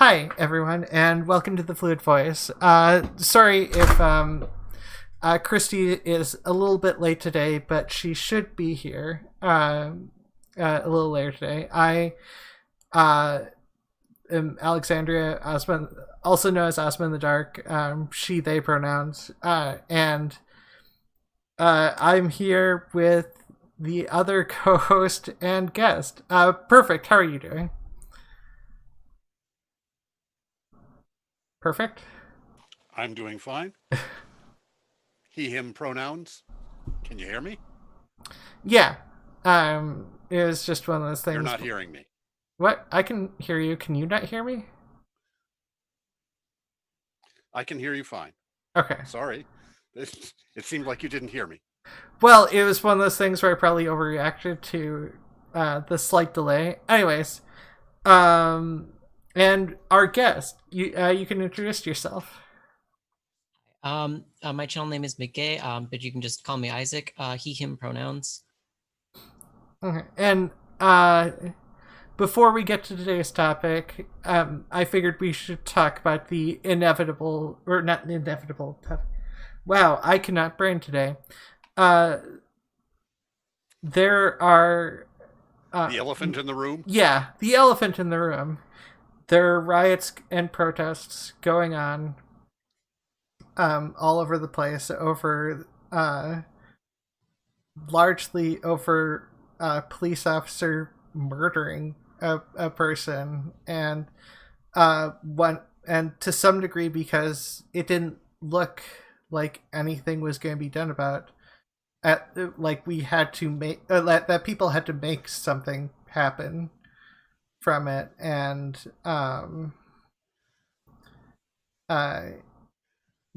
Hi, everyone, and welcome to the Fluid Voice. Sorry if Christy is a little bit late today, but she should be here a little later today. I am Alexandria, Ozma, also known as Ozma in the Dark, she, they pronouns, and I'm here with the other co-host and guest. Perfect, how are you doing? Perfect. I'm doing fine. He, him pronouns. Can you hear me? Yeah. It was just one of those You're things. not hearing me. What? I can hear you. Can you not hear me? I can hear you fine. Okay. Sorry. It seemed like you didn't hear me. Well, it was one of those things where I probably overreacted to the slight delay. Anyways, and our guest, you can introduce yourself. My channel name is McGay, but you can just call me Isaac. He, him pronouns. Okay. And before we get to today's topic, I figured we should talk about the inevitable, or not inevitable. Wow, I cannot brain today. There are The elephant in the room? yeah, the elephant in the room. There are riots and protests going on all over the place over largely over police officer murdering a person and one and to some degree because it didn't look like anything was going to be done about at like we had to make that people had to make something happen from it and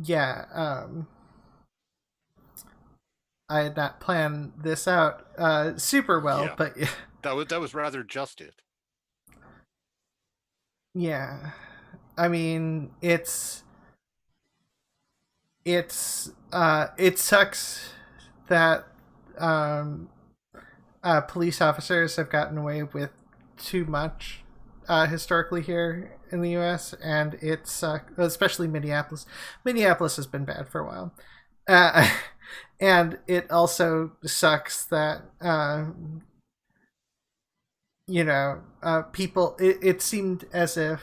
yeah I had not planned this out super well, Yeah. but That was rather just it. yeah, I mean it sucks that police officers have gotten away with too much historically here in the U.S. and it sucks, especially Minneapolis. Minneapolis has been bad for a while, and it also sucks that people. It seemed as if,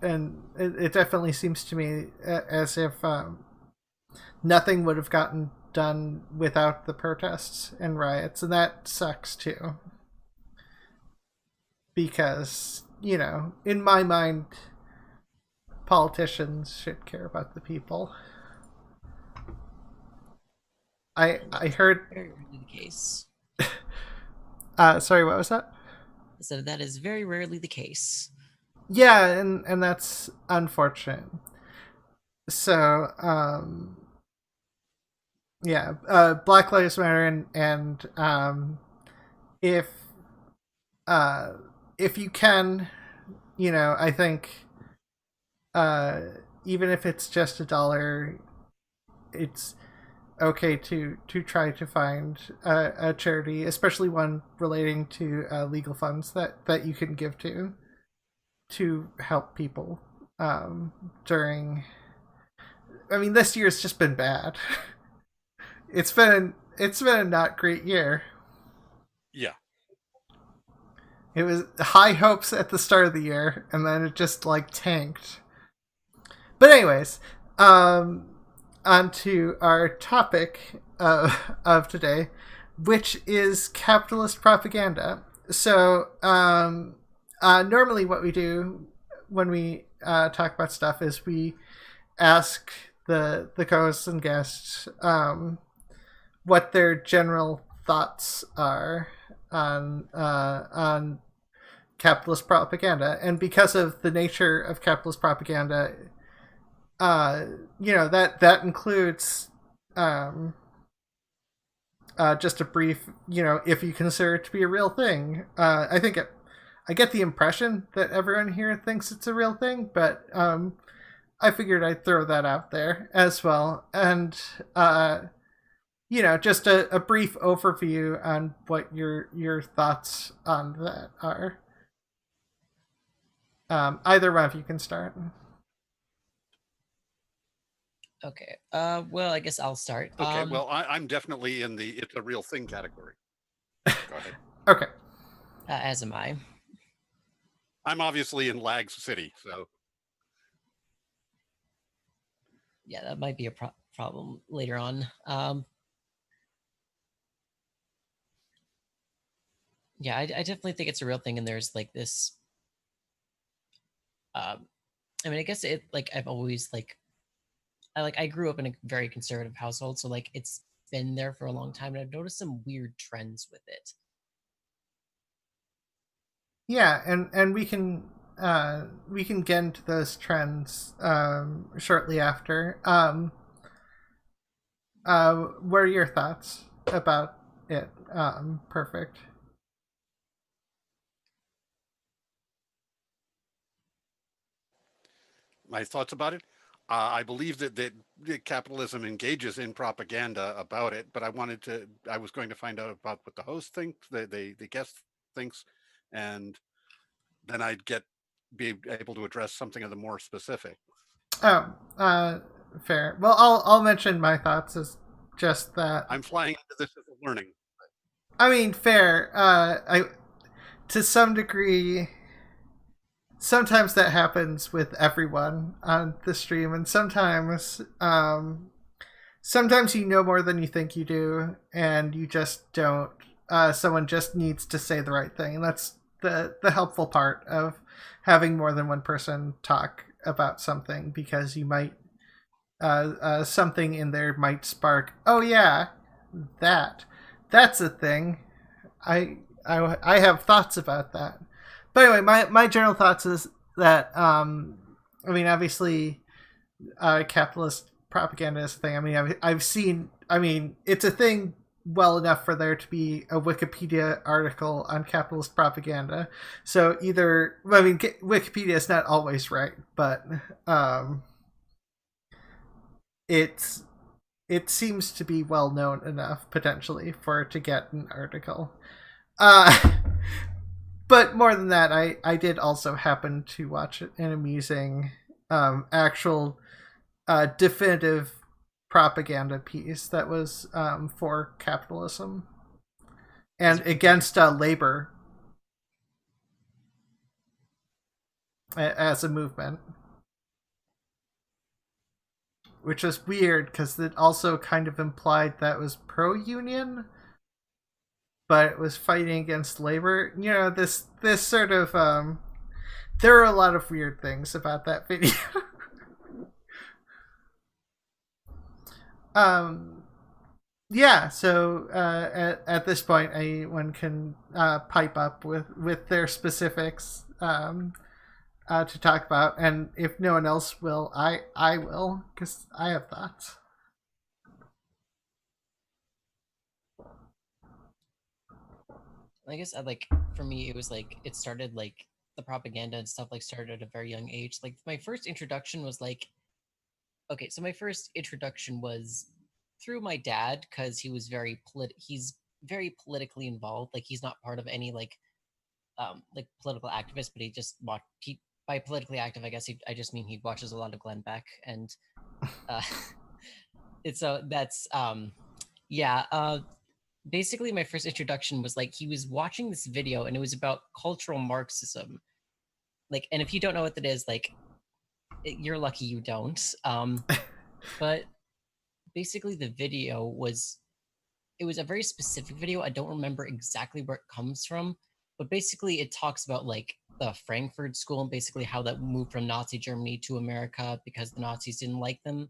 and it definitely seems to me as if nothing would have gotten done without the protests and riots, and that sucks too. Because, in my mind, politicians should care about the people. I heard. Very rarely the case. Sorry, what was that? So that is very rarely the case. Yeah, and that's unfortunate. So, yeah, Black Lives Matter, and if if you can, I think even if it's just $1, it's okay to try to find a charity, especially one relating to legal funds that you can give to help people during. I mean, this year's just been bad. It's been a not great year. Yeah. It was high hopes at the start of the year, and then it just tanked. But anyways, on to our topic of today, which is capitalist propaganda. So normally what we do when we talk about stuff is we ask the co-hosts and guests what their general thoughts are on capitalist propaganda, and because of the nature of capitalist propaganda, that includes just a brief, if you consider it to be a real thing. I think I get the impression that everyone here thinks it's a real thing, but I figured I'd throw that out there as well, and just a brief overview on what your thoughts on that are. Either one of you can start. Okay. Well, I guess I'll start. Okay, well, I'm definitely in the it's a real thing category. Go ahead. Okay. As am I. I'm obviously in Lag City, so Yeah, that might be a problem later on. Yeah, I definitely think it's a real thing, and there's like this. I mean, I guess it like I've always I grew up in a very conservative household, so like it's been there for a long time, and I've noticed some weird trends with it. Yeah, and we can get into those trends shortly after. What are your thoughts about it? Perfect. my thoughts about it. I believe that capitalism engages in propaganda about it, but I was going to find out about what the host thinks, the guest thinks, and then be able to address something of the more specific. Oh, fair. Well, I'll mention my thoughts as just that. I'm flying into this as a learning. I mean, fair. I to some degree. Sometimes that happens with everyone on the stream, and sometimes you know more than you think you do, and you just don't. Someone just needs to say the right thing, and that's the helpful part of having more than one person talk about something, because you might something in there might spark. Oh yeah, that that's a thing. I have thoughts about that. But anyway, my general thoughts is that I mean, obviously, capitalist propaganda is a thing. I mean, I've seen. I mean, it's a thing well enough for there to be a Wikipedia article on capitalist propaganda. So either, I mean, Wikipedia is not always right, but it's it seems to be well known enough potentially for it to get an article. Uh, but more than that, I did also happen to watch an amusing actual definitive propaganda piece that was for capitalism and against labor as a movement, which was weird because it also kind of implied that it was pro-union, but it was fighting against labor. You know, this sort of there are a lot of weird things about that video. Yeah, so at this point, anyone can pipe up with their specifics to talk about, and if no one else will, I will, because I have thoughts. I guess for me it was like it started like the propaganda and stuff like started at a very young age. Like my first introduction was like okay, so my first introduction was through my dad because he's very politically involved. Like he's not part of any like political activist, but he just by politically active, I guess I just mean he watches a lot of Glenn Beck, and uh, it's so that's yeah. Basically, my first introduction was like he was watching this video, and it was about cultural Marxism. Like, and if you don't know what that is, like, you're lucky you don't. But basically, the video was it was a very specific video. I don't remember exactly where it comes from, but basically it talks about like the Frankfurt School and basically how that moved from Nazi Germany to America because the Nazis didn't like them.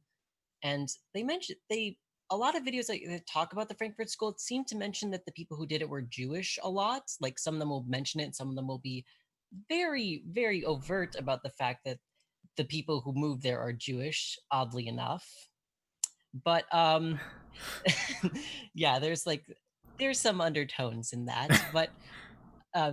And they mentioned they a lot of videos that talk about the Frankfurt School seem to mention that the people who did it were Jewish a lot. Like some of them will mention it, some of them will be very, very overt about the fact that the people who moved there are Jewish, oddly enough. But yeah, there's some undertones in that, but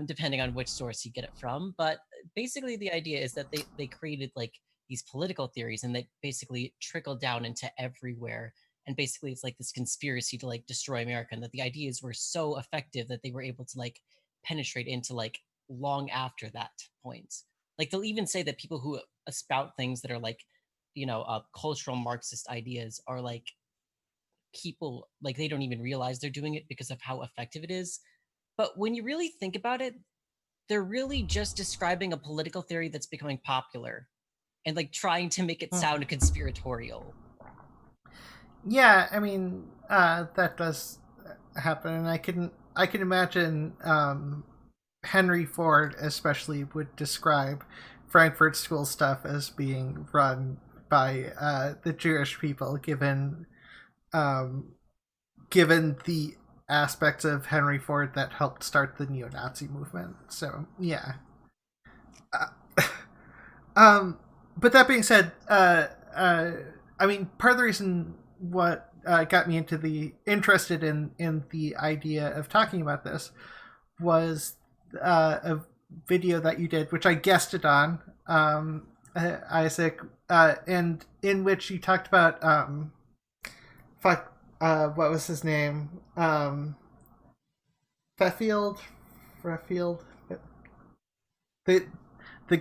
depending on which source you get it from. But basically, the idea is that they created like these political theories, and they basically trickled down into everywhere. And basically, it's like this conspiracy to like destroy America, and that the ideas were so effective that they were able to like penetrate into like long after that point. Like they'll even say that people who spout things that are like, cultural Marxist ideas are like people like they don't even realize they're doing it because of how effective it is. But when you really think about it, they're really just describing a political theory that's becoming popular and like trying to make it sound conspiratorial. Yeah, I mean, that does happen, and I can imagine Henry Ford especially would describe Frankfurt School stuff as being run by the Jewish people, um, given the aspects of Henry Ford that helped start the neo-Nazi movement. So yeah. Uh, but that being said, I mean, part of the reason what got me interested in the idea of talking about this was a video that you did, which I guested on, Isaac, and in which you talked about what was his name? Feffield, the the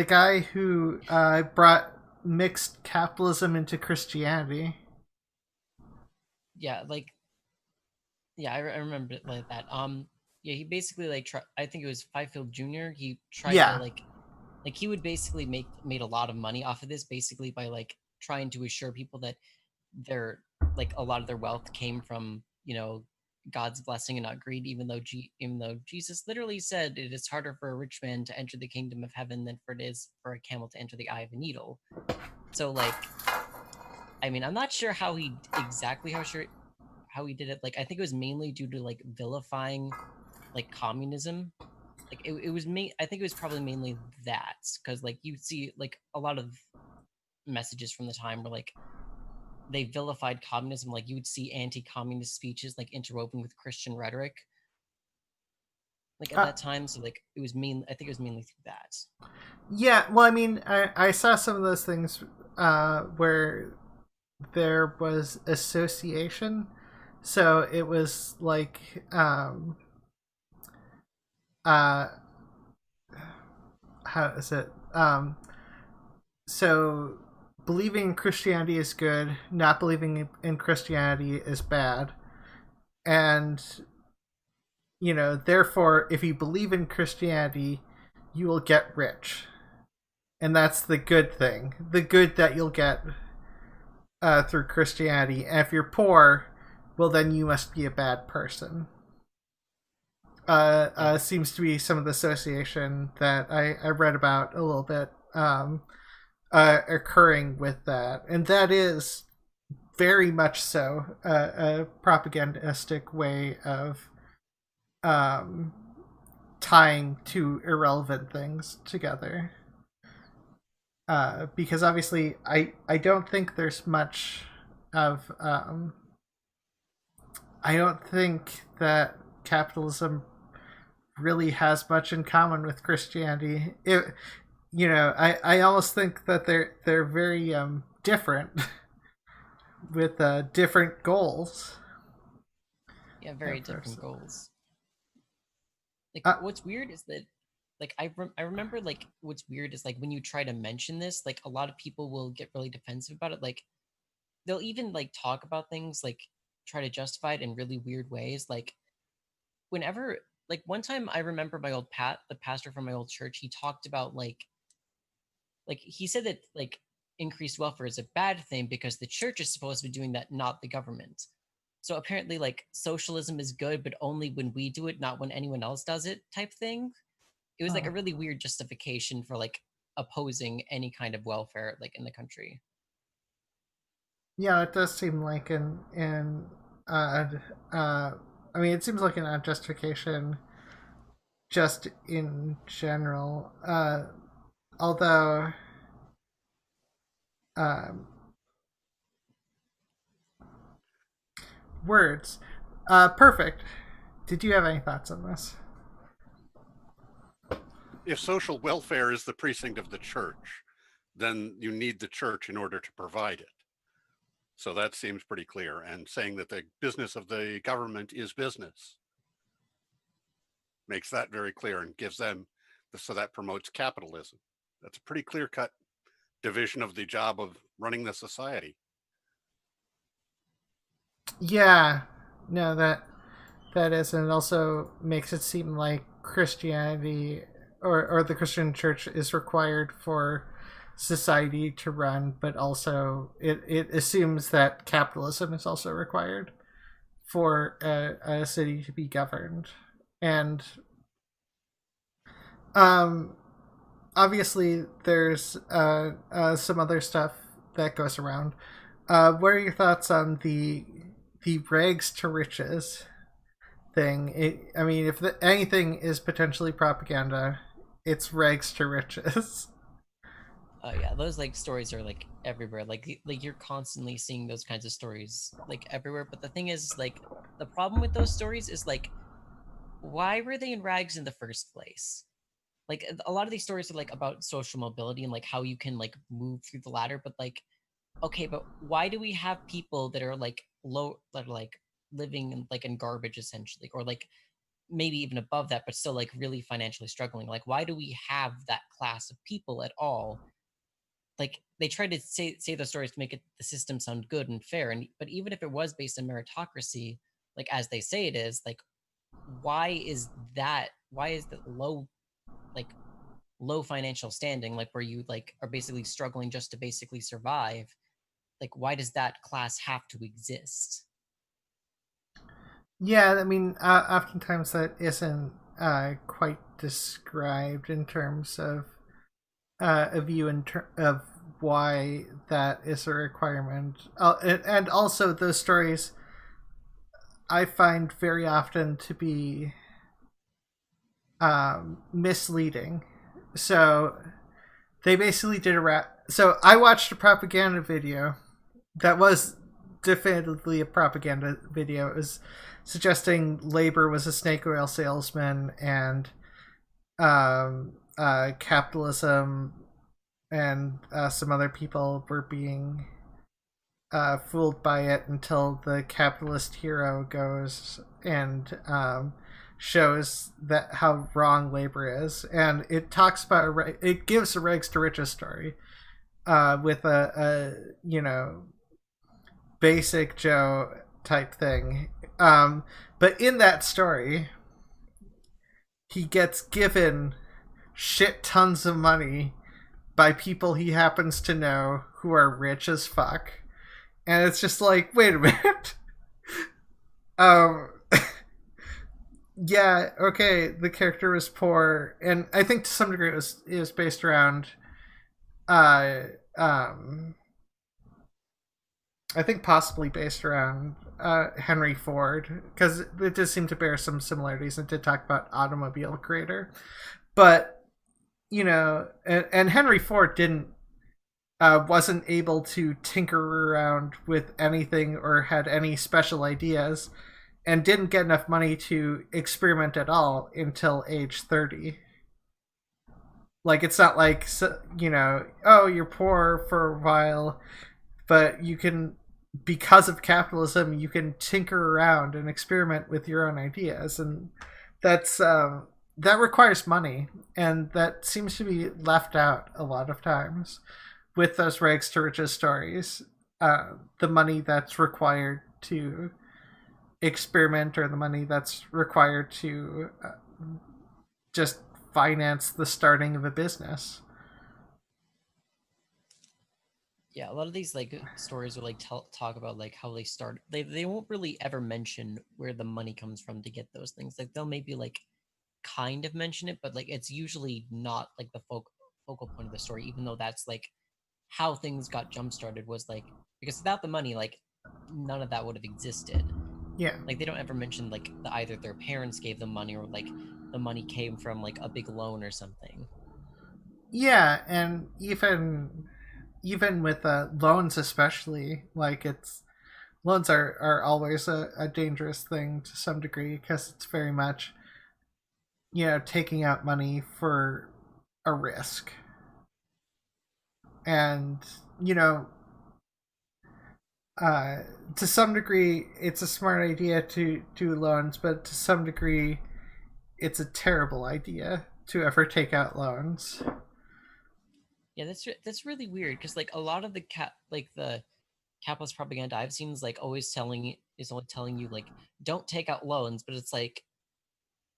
guy, who brought mixed capitalism into Christianity. Yeah, like I remember it like that. Yeah, he basically like I think it was Fifield Jr. He tried to Yeah. like he would basically made a lot of money off of this basically by like trying to assure people that their like a lot of their wealth came from God's blessing and not greed, even though Jesus literally said it is harder for a rich man to enter the kingdom of heaven than for it is for a camel to enter the eye of a needle. So like, I mean, I'm not sure how he exactly how he did it. Like, I think it was mainly due to like vilifying like communism. Like it was I think it was probably mainly that because like you see like a lot of messages from the time were like they vilified communism. Like you would see anti-communist speeches like interwoven with Christian rhetoric like at that time. So like it was I think it was mainly through that. Yeah, well, I mean, I saw some of those things where there was association. So it was like how is it? So believing in Christianity is good, not believing in Christianity is bad. And therefore if you believe in Christianity, you will get rich. And that's the good thing. The good that you'll get through Christianity. And if you're poor, well, then you must be a bad person. Seems to be some of the association that I read about a little bit occurring with that. And that is very much so a propagandistic way of tying two irrelevant things together. Because obviously I don't think there's much of I don't think that capitalism really has much in common with Christianity. I almost think that they're very different with different goals. Yeah, very different goals. Like what's weird is that like I remember like what's weird is like when you try to mention this, like a lot of people will get really defensive about it. Like they'll even like talk about things like try to justify it in really weird ways. Like whenever like one time I remember my old the pastor from my old church, he talked about like he said that like increased welfare is a bad thing because the church is supposed to be doing that, not the government. So apparently like socialism is good, but only when we do it, not when anyone else does it type thing. It was like a really weird justification for like opposing any kind of welfare like in the country. Yeah, it does seem like I mean, it seems like an odd justification just in general. Although words. Perfect. Did you have any thoughts on this? If social welfare is the precinct of the church, then you need the church in order to provide it. So that seems pretty clear. And saying that the business of the government is business makes that very clear and gives them so that promotes capitalism. That's a pretty clear-cut division of the job of running the society. Yeah, no, that is, and it also makes it seem like Christianity or the Christian church is required for society to run, but also it assumes that capitalism is also required for a city to be governed. And obviously there's some other stuff that goes around. What are your thoughts on the rags to riches thing? I mean, if anything is potentially propaganda, it's rags to riches. Oh yeah, those like stories are like everywhere. Like you're constantly seeing those kinds of stories like everywhere. But the thing is, like, the problem with those stories is like, why were they in rags in the first place? Like a lot of these stories are like about social mobility and like how you can like move through the ladder. But like, okay, but why do we have people that are like low, that are like living in like in garbage essentially, or like maybe even above that, but still like really financially struggling? Like, why do we have that class of people at all? Like they try to say those stories to make it the system sound good and fair, and but even if it was based on meritocracy, like as they say it is, like why is that low, like low financial standing, like where you like are basically struggling just to basically survive, like why does that class have to exist? Yeah, I mean, oftentimes that isn't quite described in terms of a view of why that is a requirement. And also, those stories I find very often to be misleading. So they basically did So I watched a propaganda video that was definitively a propaganda video. It was suggesting labor was a snake oil salesman, and capitalism and some other people were being fooled by it until the capitalist hero goes and shows that how wrong labor is, and it talks about it gives a rags to riches story with a basic Joe type thing. But in that story, he gets given shit tons of money by people he happens to know who are rich as fuck. And it's just like, wait a minute. um, yeah, okay, the character was poor, and I think to some degree it was based around, uh, um, I think possibly based around Henry Ford, because it did seem to bear some similarities and did talk about automobile creator. But, and Henry Ford wasn't able to tinker around with anything or had any special ideas, and didn't get enough money to experiment at all until age 30. Like, it's not like, oh, you're poor for a while, but you can, because of capitalism, you can tinker around and experiment with your own ideas, and that's that requires money, and that seems to be left out a lot of times with those rags to riches stories. The money that's required to experiment, or the money that's required to just finance the starting of a business. Yeah, a lot of these like stories will like talk about like how they start. They won't really ever mention where the money comes from to get those things. Like they'll maybe like kind of mention it, but like it's usually not like the focal point of the story. Even though that's like how things got jump started, was like because without the money, like none of that would have existed. Yeah. Like they don't ever mention like either their parents gave them money, or like the money came from like a big loan or something. Yeah, and even with loans, especially, like, it's loans are always a dangerous thing to some degree, because it's very much taking out money for a risk. And to some degree it's a smart idea to do loans, but to some degree it's a terrible idea to ever take out loans. Yeah, that's really weird because like a lot of the the capitalist propaganda I've seen is like always only telling you like don't take out loans, but it's like,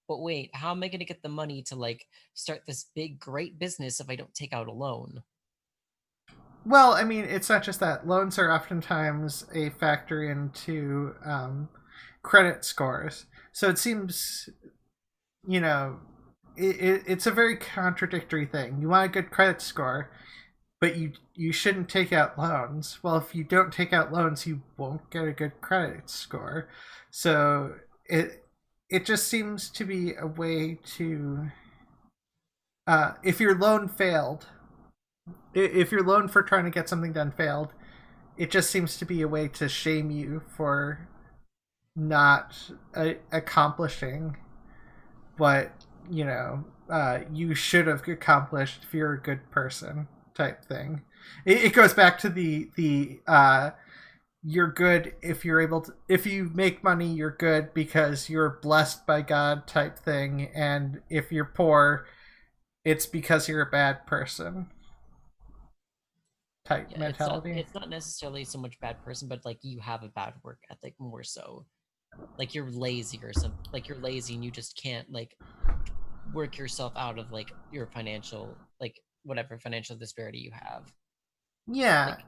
but wait, how am I going to get the money to like start this big great business if I don't take out a loan? Well, I mean, it's not just that. Loans are oftentimes a factor into credit scores. So it seems, you know, it's a very contradictory thing. You want a good credit score, but you shouldn't take out loans. Well, if you don't take out loans, you won't get a good credit score. So it just seems to be a way to, if your loan failed, if your loan for trying to get something done failed, it just seems to be a way to shame you for not accomplishing what you should have accomplished if you're a good person type thing. It goes back to the you're good if you're able to, if you make money you're good because you're blessed by God type thing, and if you're poor it's because you're a bad person type mentality. It's not necessarily so much bad person, but like you have a bad work ethic more so. Like you're lazy or something. Like you're lazy and you just can't like work yourself out of like your financial, like whatever financial disparity you have. Yeah. Like,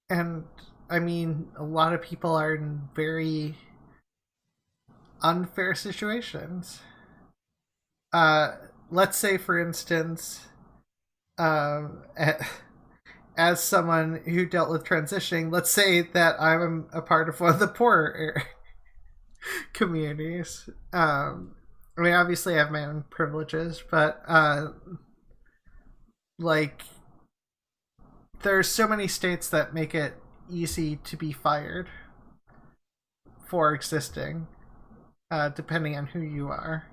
and I mean, a lot of people are in very unfair situations. Let's say, for instance, as someone who dealt with transitioning, let's say that I'm a part of one of the poorer communities. I mean, obviously, I have my own privileges, but like, there's so many states that make it easy to be fired for existing, depending on who you are,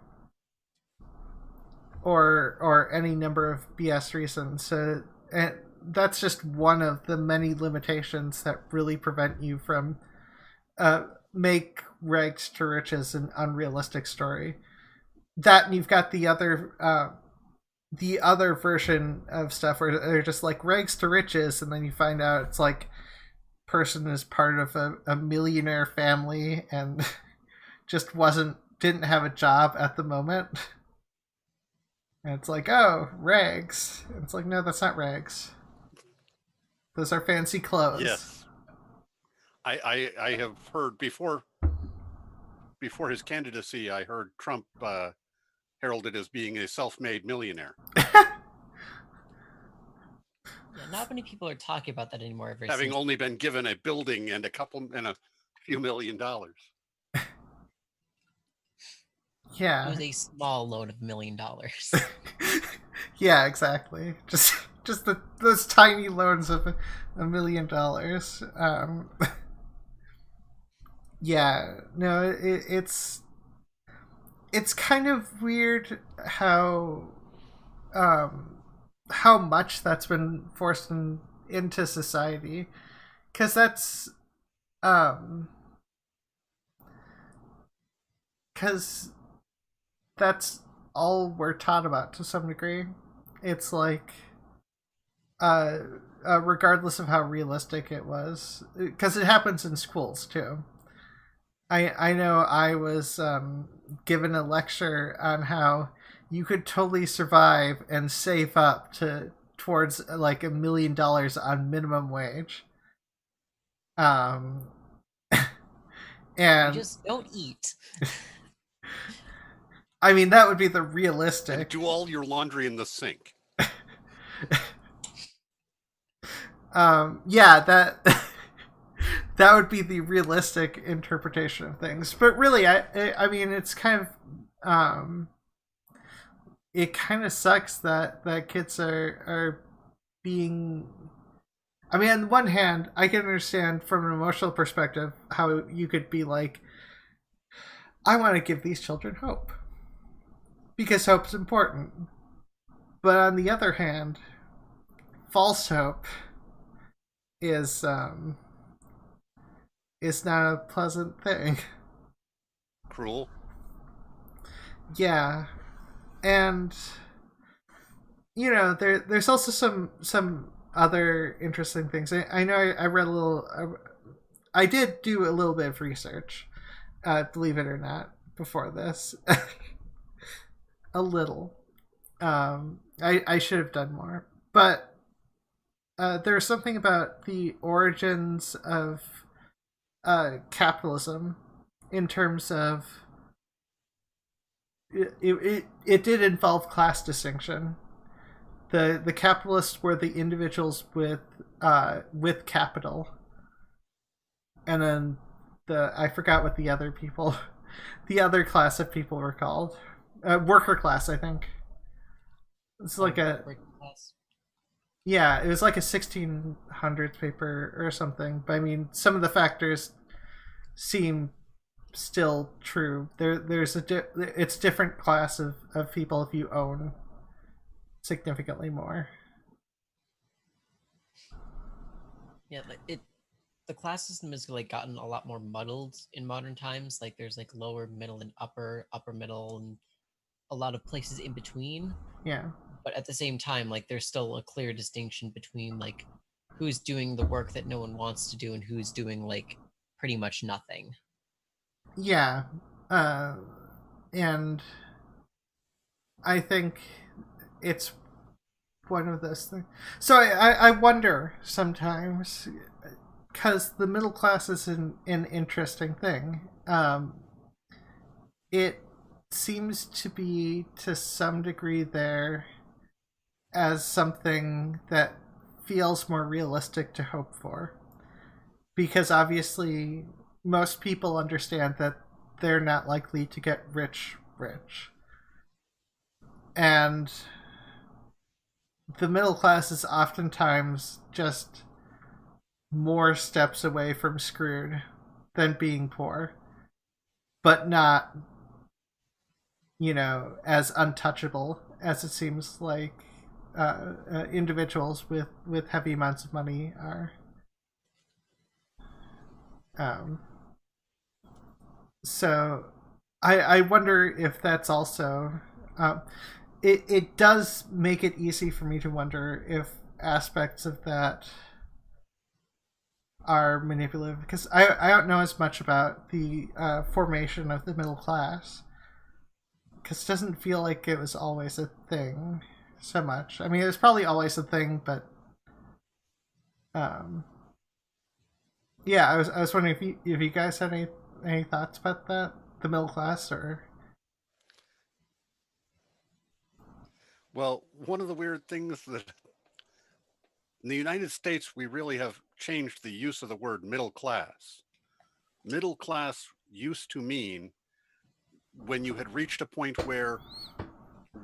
or any number of BS reasons. So, and that's just one of the many limitations that really prevent you from make rags to riches an unrealistic story. That, and you've got the other version of stuff where they're just like rags to riches, and then you find out it's like person is part of a millionaire family and just didn't have a job at the moment. And it's like, oh, rags. And it's like, no, that's not rags. Those are fancy clothes. Yes. I have heard before his candidacy, I heard Trump heralded as being a self-made millionaire. yeah, not many people are talking about that anymore. Having only been given a building and a few $1 million. Yeah. It was a small loan of $1 million. Yeah, exactly. Just those tiny loans of $1 million. Yeah, no, it's kind of weird how much that's been forced into society, because that's all we're taught about to some degree. It's like, regardless of how realistic it was, because it happens in schools too. I know I was given a lecture on how you could totally survive and save up towards like $1 million on minimum wage. And you just don't eat. I mean, that would be the realistic. And do all your laundry in the sink. Yeah, that would be the realistic interpretation of things. But really, I mean, it's kind of it kind of sucks that kids are being. I mean, on the one hand, I can understand from an emotional perspective how you could be like, I want to give these children hope, because hope's important. But on the other hand, false hope is not a pleasant thing. Cruel. Yeah. and there's also some other interesting things. I know I read a little. I did do a little bit of research, believe it or not, before this. A little. I should have done more, but there's something about the origins of capitalism in terms of it did involve class distinction. The capitalists were the individuals with capital, and then I forgot what the other people, the other class of people were called, worker class, I think. It's like a yeah, it was like a 1600s paper or something. But I mean, some of the factors seem still true. There's it's different class of people if you own significantly more. Yeah, the class system has like gotten a lot more muddled in modern times. Like there's like lower, middle, and upper middle, and a lot of places in between. Yeah. But at the same time, like there's still a clear distinction between like who's doing the work that no one wants to do and who's doing like pretty much nothing. Yeah. And I think it's one of those things. So I wonder sometimes, because the middle class is an interesting thing. It seems to be to some degree there as something that feels more realistic to hope for, because obviously most people understand that they're not likely to get rich, and the middle class is oftentimes just more steps away from screwed than being poor, but not, as untouchable as it seems like individuals with heavy amounts of money are. So I wonder if that's also it does make it easy for me to wonder if aspects of that are manipulative, because I don't know as much about the formation of the middle class, because it doesn't feel like it was always a thing so much. I mean, it was probably always a thing, but yeah, I was wondering if you guys had any thoughts about that, the middle class, or Well, one of the weird things that in the United States, we really have changed the use of the word middle class. Middle class used to mean when you had reached a point where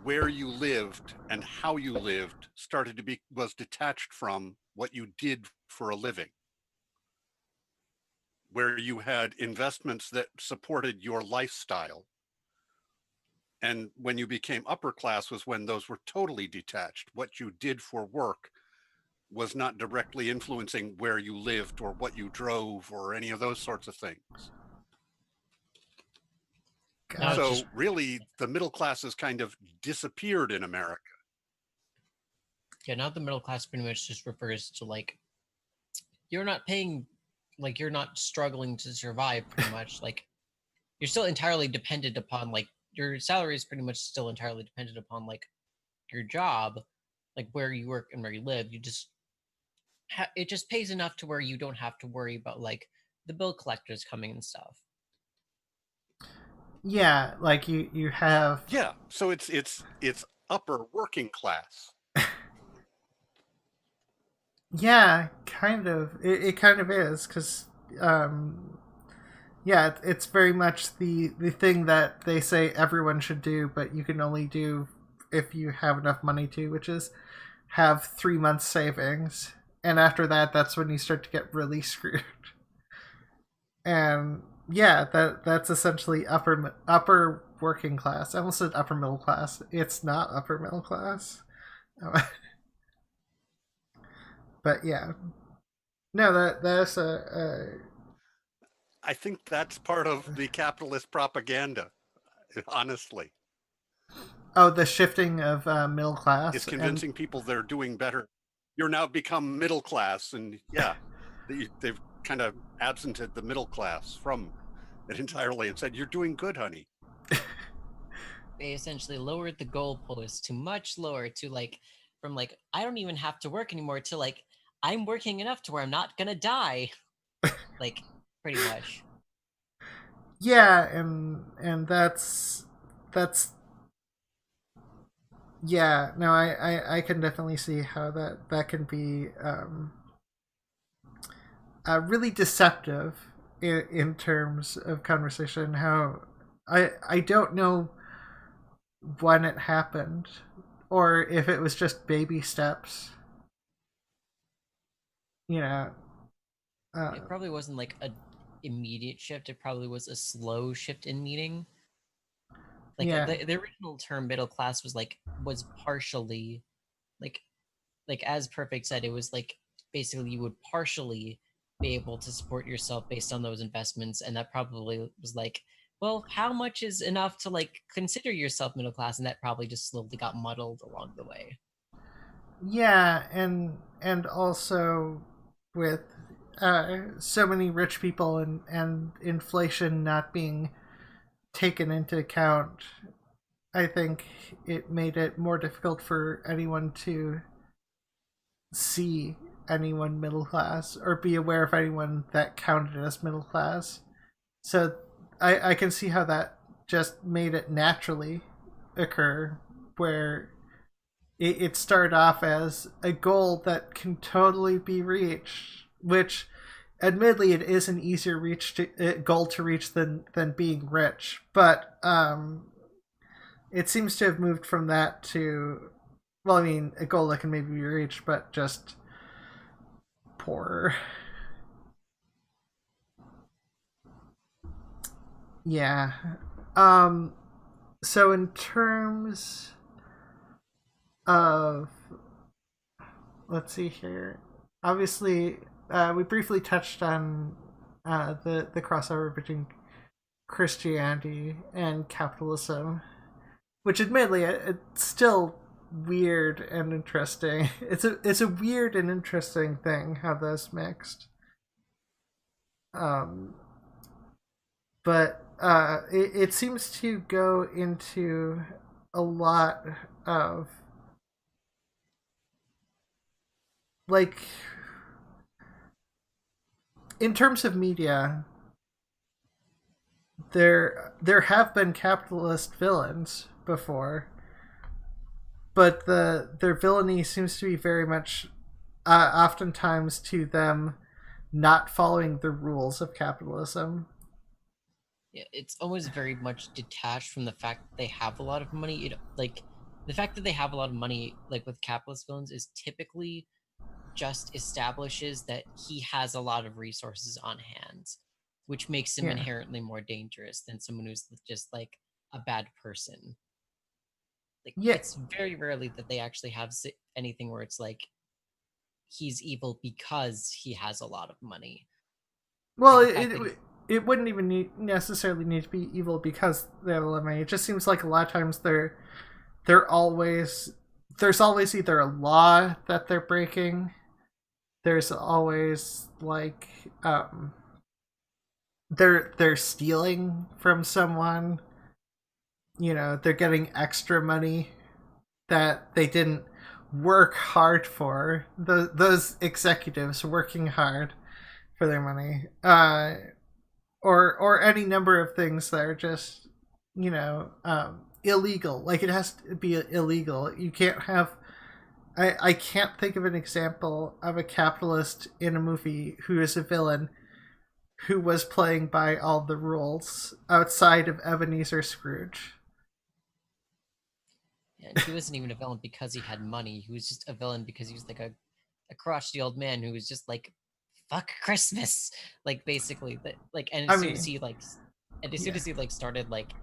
you lived and how you lived started to be was detached from what you did for a living, where you had investments that supported your lifestyle. And when you became upper class was when those were totally detached. What you did for work was not directly influencing where you lived or what you drove or any of those sorts of things. So really, the middle class has kind of disappeared in America. Yeah, now the middle class pretty much just refers to like you're not paying, like you're not struggling to survive pretty much. Like you're still entirely dependent upon like your salary is pretty much still entirely dependent upon like your job, like where you work and where you live. You just it just pays enough to where you don't have to worry about like the bill collectors coming and stuff. Yeah, like you have. Yeah, so it's upper working class. Yeah, kind of. It kind of is, because yeah, it's very much the thing that they say everyone should do, but you can only do if you have enough money to, which is have 3 months savings, and after that, that's when you start to get really screwed. And yeah, that's essentially upper working class. I almost said upper middle class. It's not upper middle class. But yeah, no, that's I think that's part of the capitalist propaganda, honestly. Oh, the shifting of middle class. It's convincing people they're doing better. You're now become middle class, and yeah, they've kind of absented the middle class from it entirely and said, "You're doing good, honey." They essentially lowered the goalpost to much lower, to like from like I don't even have to work anymore to like I'm working enough to where I'm not gonna die. Like pretty much. Yeah, and that's yeah. No, I can definitely see how that can be really deceptive in terms of conversation. How I don't know when it happened or if it was just baby steps. You know, It probably wasn't like a immediate shift. It probably was a slow shift in meaning. Like yeah, the original term middle class was partially like as Perfict said, it was like basically you would partially be able to support yourself based on those investments, and that probably was like, well, how much is enough to like consider yourself middle class, and that probably just slowly got muddled along the way. yeah, and also with so many rich people and inflation not being taken into account, I think it made it more difficult for anyone to see anyone middle class or be aware of anyone that counted as middle class. So I can see how that just made it naturally occur where it started off as a goal that can totally be reached, which admittedly it is an easier goal to reach than being rich, but it seems to have moved from that to, well, I mean, a goal that can maybe be reached, but just poorer. Yeah. So in terms of, let's see here. Obviously, we briefly touched on the crossover between Christianity and capitalism, which admittedly it's still weird and interesting. It's a weird and interesting thing how those mixed. Um, but it seems to go into a lot of like in terms of media, there have been capitalist villains before, but their villainy seems to be very much oftentimes to them not following the rules of capitalism. Yeah, it's always very much detached from the fact that they have a lot of money. It like the fact that they have a lot of money, like with capitalist villains, is typically just establishes that he has a lot of resources on hand, which makes him Yeah. inherently more dangerous than someone who's just like a bad person. Like Yeah. it's very rarely that they actually have anything where it's like he's evil because he has a lot of money. Well, Like, it wouldn't even necessarily need to be evil because they have a lot of money. It just seems like a lot of times they're always there's always either a law that they're breaking. There's always like they're stealing from someone. You know, they're getting extra money that they didn't work hard for. Those executives working hard for their money, or any number of things that are just illegal. Like it has to be illegal. You can't have. I can't think of an example of a capitalist in a movie who is a villain who was playing by all the rules outside of Ebenezer Scrooge. and he wasn't even a villain because he had money. He was just a villain because he was like a crotchety old man who was just like, "Fuck Christmas," like basically. That like, and as soon as he like, and as soon as he like started like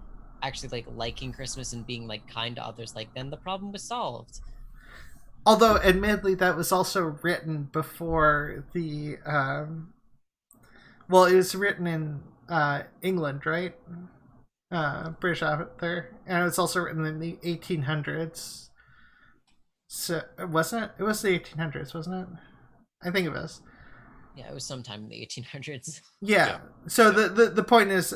actually like liking Christmas and being like kind to others, like then the problem was solved. Although, admittedly, that was also written before the. Well, it was written in England, right? British author, and it's also written in the 1800s. So wasn't it? It was the 1800s, wasn't it? I think it was. Yeah, it was sometime in the 1800s. Yeah. So the point is,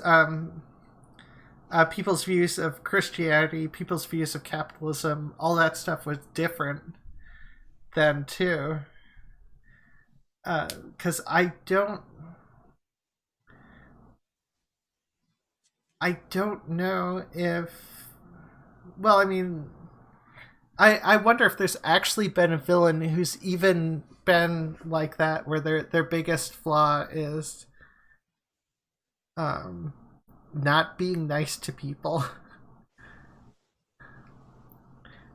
people's views of Christianity, people's views of capitalism, all that stuff was different then too. Because I don't know if. Well, I mean, I wonder if there's actually been a villain who's even been like that, where their biggest flaw is not being nice to people.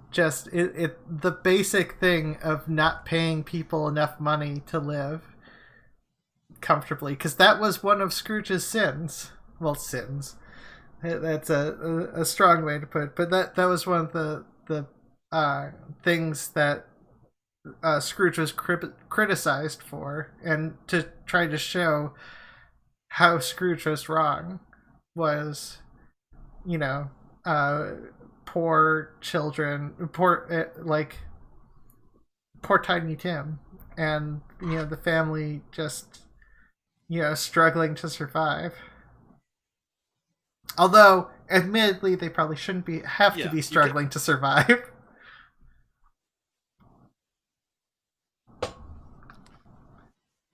Just the basic thing of not paying people enough money to live comfortably, because that was one of Scrooge's sins. Well, sins. That's a strong way to put it, but that was one of the things that Scrooge was criticized for, and to try to show how Scrooge was wrong was, you know, poor children, poor Tiny Tim, and the family just struggling to survive. Although, admittedly, they probably shouldn't have to be struggling to survive.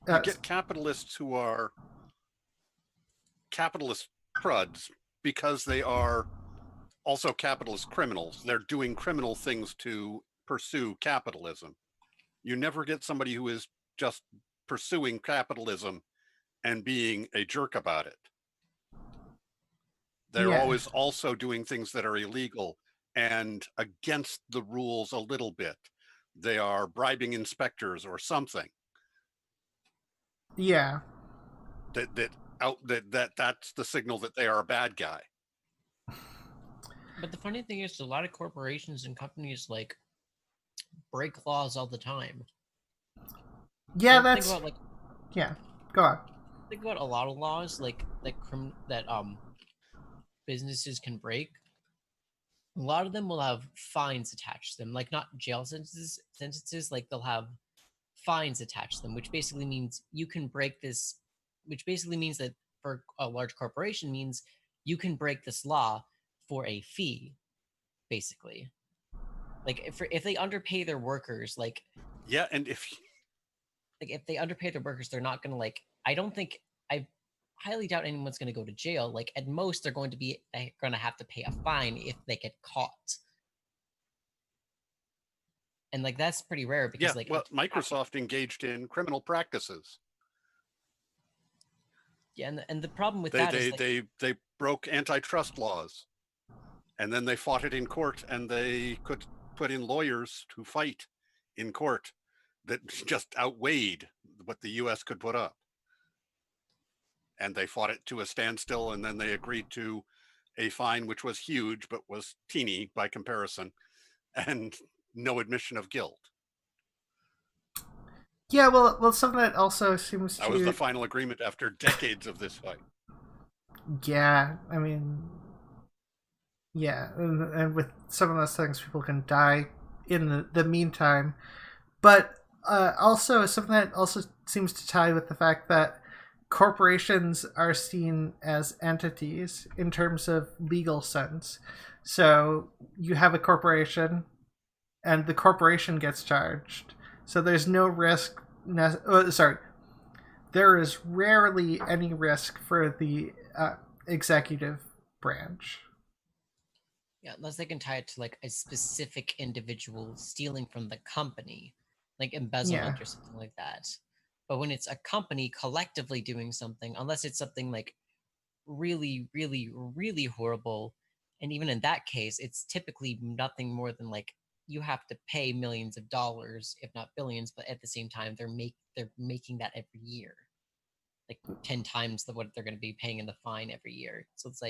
You get capitalists who are capitalist cruds because they are also capitalist criminals. They're doing criminal things to pursue capitalism. You never get somebody who is just pursuing capitalism and being a jerk about it. They're always also doing things that are illegal and against the rules a little bit. They are bribing inspectors or something. Yeah. That's the signal that they are a bad guy. But the funny thing is, a lot of corporations and companies break laws all the time. Yeah, that's think about, yeah. Go on. Think about a lot of laws that businesses can break. A lot of them will have fines attached to them, not jail sentences. They'll have fines attached to them, which basically means you can break this. Which basically means that for a large corporation means you can break this law for a fee, basically. If they underpay their workers, and if they underpay their workers, they're not gonna I highly doubt anyone's gonna go to jail. At most, they're going to have to pay a fine if they get caught, and that's pretty rare because Microsoft engaged in criminal practices. Yeah, and the problem with they broke antitrust laws, and then they fought it in court, and they could put in lawyers to fight in court that just outweighed what the U.S. could put up. And they fought it to a standstill, and then they agreed to a fine which was huge but was teeny by comparison, and no admission of guilt. Yeah, well, something that also seems that was the final agreement after decades of this fight. Yeah, I mean, yeah, and with some of those things, people can die in the meantime. But also, something that also seems to tie with the fact that corporations are seen as entities in terms of legal sense. So you have a corporation, and the corporation gets charged. So there's no risk. There is rarely any risk for the executive branch. Yeah, unless they can tie it to a specific individual stealing from the company, embezzlement or something like that. But when it's a company collectively doing something, unless it's something really, really, really horrible, and even in that case, it's typically nothing more than you have to pay millions of dollars, if not billions, but at the same time, they're making that every year, 10 times what they're going to be paying in the fine every year. So it's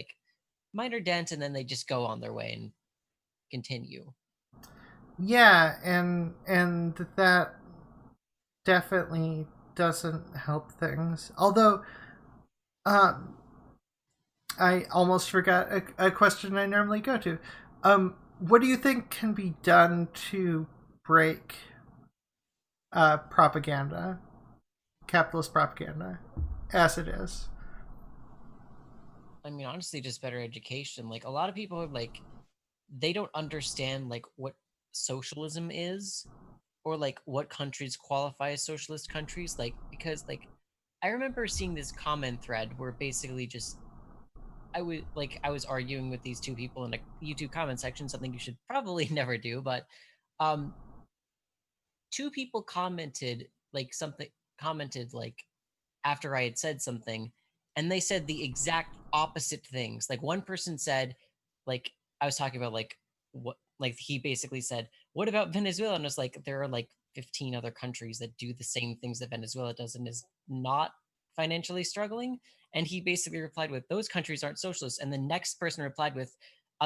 minor dent, and then they just go on their way and continue. Yeah, and that definitely doesn't help things. Although, I almost forgot a question I normally go to. What do you think can be done to break propaganda, capitalist propaganda, as it is? I mean, honestly, just better education. Like a lot of people are like, they don't understand like what socialism is, or like what countries qualify as socialist countries. Like because like I remember seeing this comment thread where basically just I was arguing with these two people in a YouTube comment section, something you should probably never do, but um two people commented like after I had said something, and they said the exact opposite things. Like one person said, like I was talking about like what like he basically said, "What about Venezuela?" And it's like there are like 15 other countries that do the same things that Venezuela does and is not financially struggling. And he basically replied with, "Those countries aren't socialist." And the next person replied with,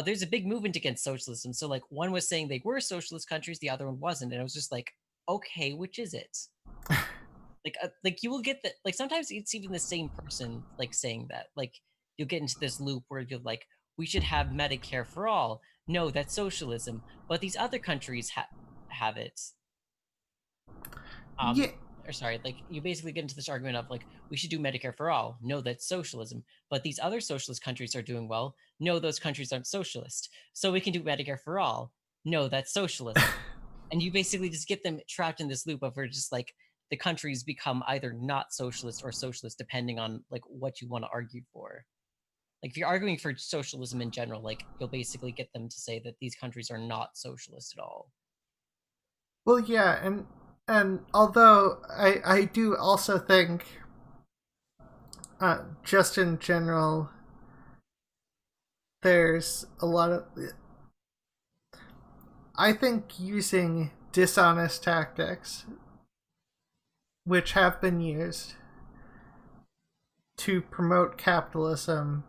"There's a big movement against socialism." So like one was saying they were socialist countries, the other one wasn't, and it was just like, okay, which is it? Like you will get that, like sometimes it's even the same person like saying that, like you'll get into this loop where you're like, we should have Medicare for all. No, that's socialism, but these other countries have it. Yeah, Or sorry, like you basically get into this argument of like, we should do Medicare for all. No, that's socialism, but these other socialist countries are doing well. No, those countries aren't socialist, so we can do Medicare for all. No, that's socialism. And you basically just get them trapped in this loop of where just like the countries become either not socialist or socialist depending on like what you want to argue for. Like if you're arguing for socialism in general, like you'll basically get them to say that these countries are not socialist at all. well, yeah, and although I do also think, just in general, there's a lot of. I think using dishonest tactics, which have been used to promote capitalism,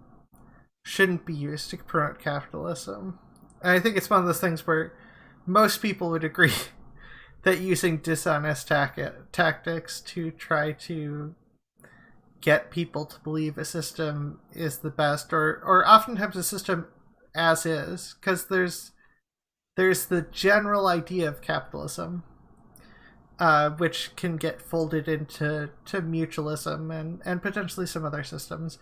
shouldn't be used to promote capitalism. And I think it's one of those things where most people would agree that using dishonest tactics to try to get people to believe a system is the best, or oftentimes a system as is, because there's the general idea of capitalism, which can get folded into mutualism and potentially some other systems.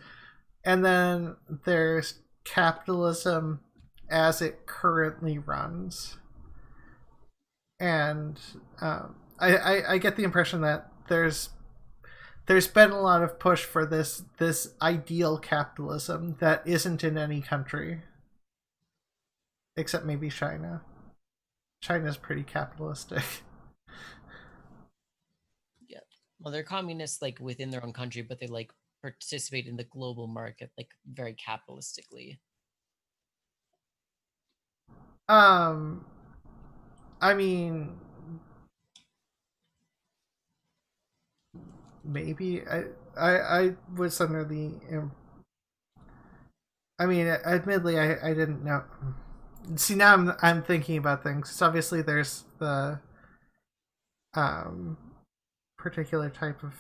And then there's capitalism as it currently runs. And I get the impression that there's been a lot of push for this ideal capitalism that isn't in any country, except maybe China. China's pretty capitalistic. Yeah. Well, they're communists like within their own country, but they like participate in the global market like very capitalistically. I mean, maybe I was under the. I mean, admittedly, I didn't know. See, now I'm thinking about things. So obviously, there's the particular type of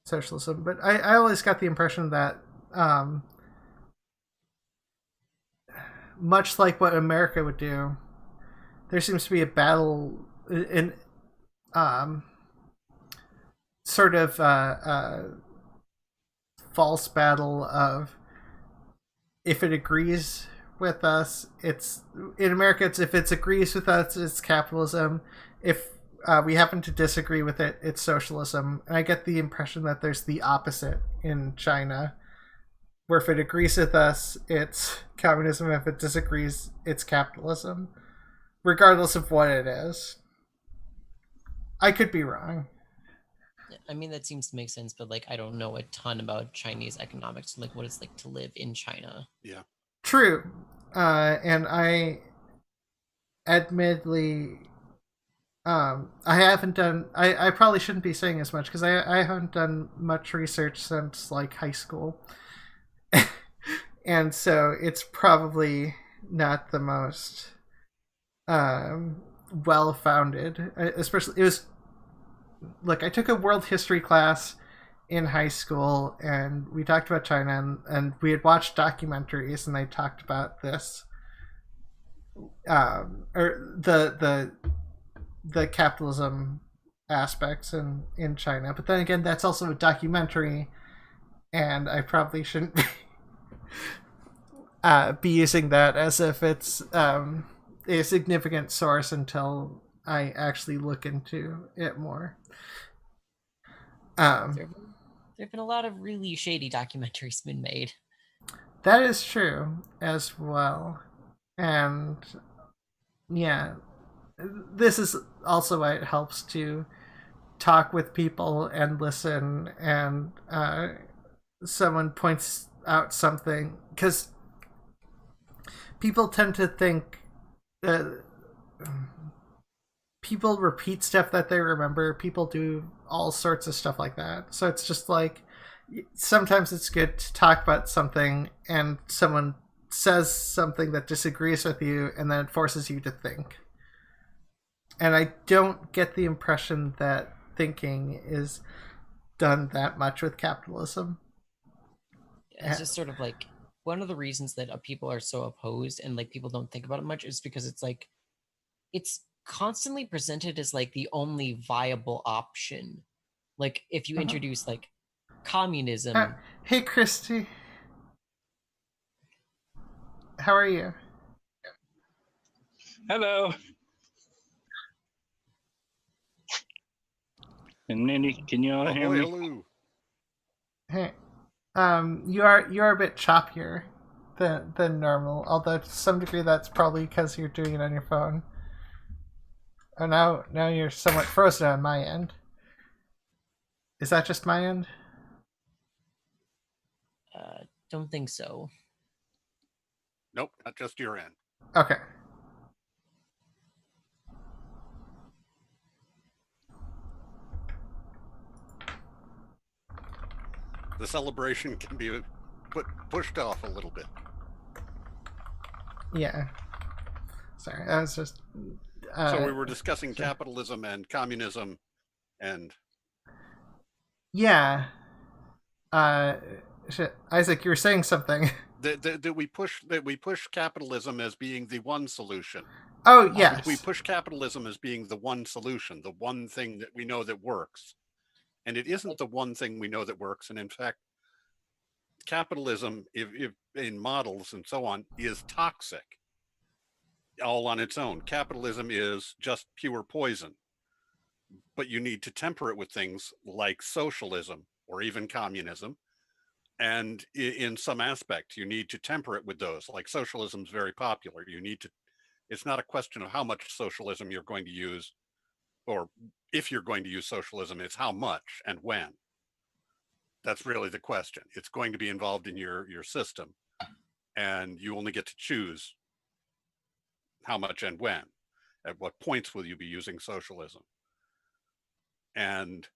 socialism, but I always got the impression that much like what America would do, there seems to be a battle in sort of false battle of, if it agrees with us, it's in America. It's if it agrees with us, it's capitalism. If we happen to disagree with it, it's socialism. And I get the impression that there's the opposite in China, where if it agrees with us, it's communism. If it disagrees, it's capitalism, regardless of what it is. I could be wrong. I mean, that seems to make sense, but like, I don't know a ton about Chinese economics, like what it's like to live in China. Yeah. True. And I admittedly, I haven't done, I probably shouldn't be saying as much because I haven't done much research since like high school. And so it's probably not the most well-founded. Especially, it was, look, I took a world history class in high school, and we talked about China, and we had watched documentaries, and they talked about this, or the capitalism aspects in China. But then again, that's also a documentary, and I probably shouldn't be using that as if it's a significant source until I actually look into it more. There have been a lot of really shady documentaries been made. That is true as well. And yeah, this is also why it helps to talk with people and listen, and someone points out something, because people tend to think people repeat stuff that they remember. People do all sorts of stuff like that. So it's just like, sometimes it's good to talk about something and someone says something that disagrees with you, and then it forces you to think. And I don't get the impression that thinking is done that much with capitalism. It's just sort of like, one of the reasons that people are so opposed and like people don't think about it much is because it's like, it's constantly presented as like the only viable option. Like if you introduce like communism. Hey, Christy. How are you? Hello. And Mindy, can you all hear me? Hello. Hey, you are a bit choppier than normal. Although to some degree that's probably because you're doing it on your phone. Oh, now you're somewhat frozen on my end. Is that just my end? Don't think so. Nope, not just your end. Okay. The celebration can be pushed off a little bit. Yeah. Sorry, I was just... so we were discussing capitalism and communism and... Yeah. Isaac, you were saying something. That we push capitalism as being the one solution. Oh, yes. We push capitalism as being the one solution, the one thing that we know that works. And it isn't the one thing we know that works. And in fact, capitalism, if in models and so on, is toxic all on its own. Capitalism is just pure poison. But you need to temper it with things like socialism or even communism. And in some aspect, you need to temper it with those. Like socialism is very popular. It's not a question of how much socialism you're going to use, or if you're going to use socialism, it's how much and when. That's really the question. It's going to be involved in your system, and you only get to choose how much and when. At what points will you be using socialism? And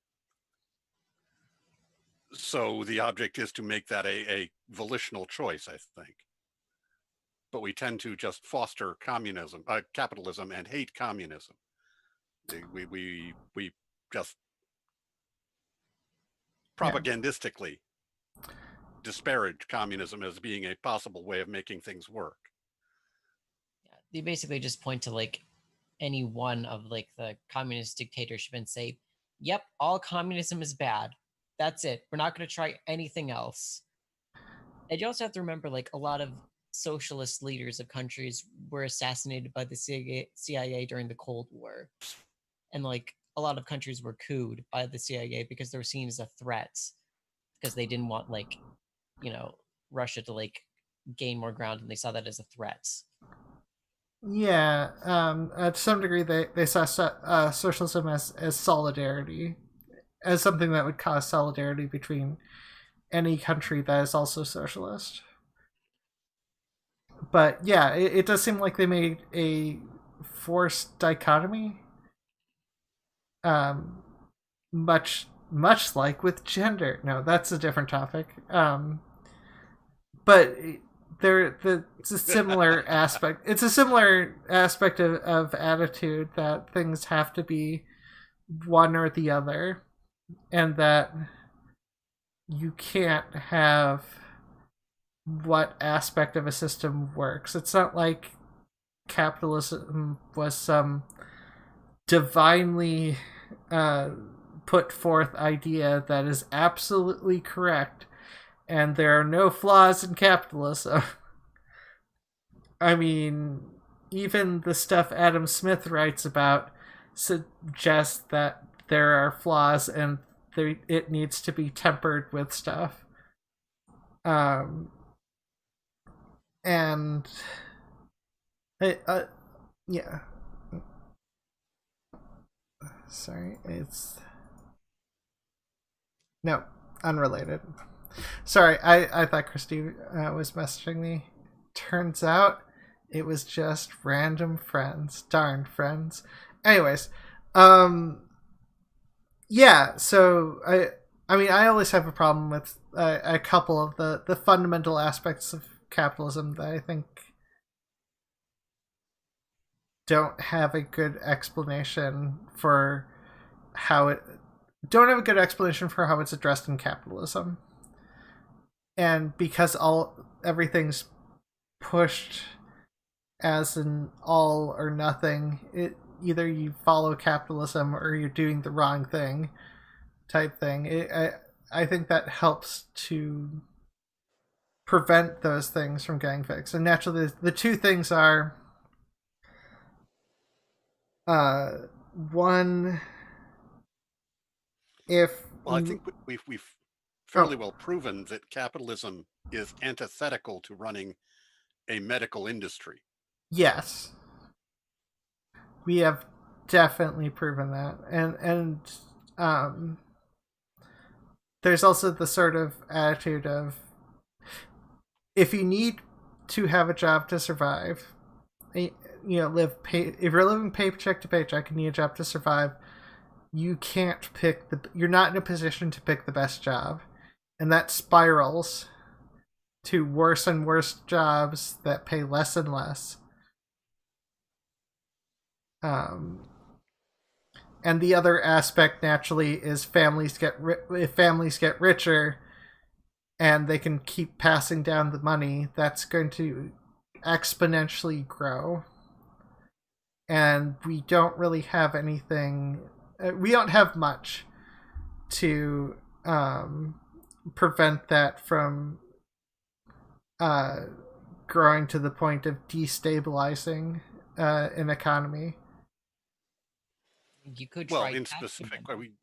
so the object is to make that a volitional choice, I think. But we tend to just foster capitalism, and hate communism. We just propagandistically disparage communism as being a possible way of making things work. Yeah, they basically just point to like any one of like the communist dictatorship and say, yep, all communism is bad. That's it. We're not going to try anything else. And you also have to remember, like, a lot of socialist leaders of countries were assassinated by the CIA during the Cold War. And, like, a lot of countries were couped by the CIA because they were seen as a threat. Because they didn't want, like, you know, Russia to, like, gain more ground, and they saw that as a threat. Yeah, to some degree they saw socialism as solidarity, as something that would cause solidarity between any country that is also socialist. But yeah, it does seem like they made a forced dichotomy, much like with gender. No, that's a different topic. But it's a similar aspect. It's a similar aspect of attitude, that things have to be one or the other, and that you can't have what aspect of a system works. It's not like capitalism was some divinely put forth idea that is absolutely correct and there are no flaws in capitalism. I mean, even the stuff Adam Smith writes about suggests that there are flaws and it needs to be tempered with stuff. And yeah. Sorry, it's no, unrelated. Sorry, I thought Christy was messaging me. Turns out it was just random friends. Darn friends. Anyways, yeah, so I mean, I always have a problem with a couple of the fundamental aspects of capitalism that I think don't have a good explanation for how it's addressed in capitalism. And because everything's pushed as an all or nothing, either you follow capitalism or you're doing the wrong thing type thing. I think that helps to prevent those things from getting fixed. And naturally, the two things are one, well, I think we've fairly well proven that capitalism is antithetical to running a medical industry. Yes, we have definitely proven that, and there's also the sort of attitude of if you need to have a job to survive, if you're living paycheck to paycheck and need a job to survive, you can't you're not in a position to pick the best job, and that spirals to worse and worse jobs that pay less and less. And the other aspect naturally is if families get richer and they can keep passing down the money, that's going to exponentially grow. And we don't really have anything, we don't have much to prevent that from growing to the point of destabilizing an economy. You could try taxing them. You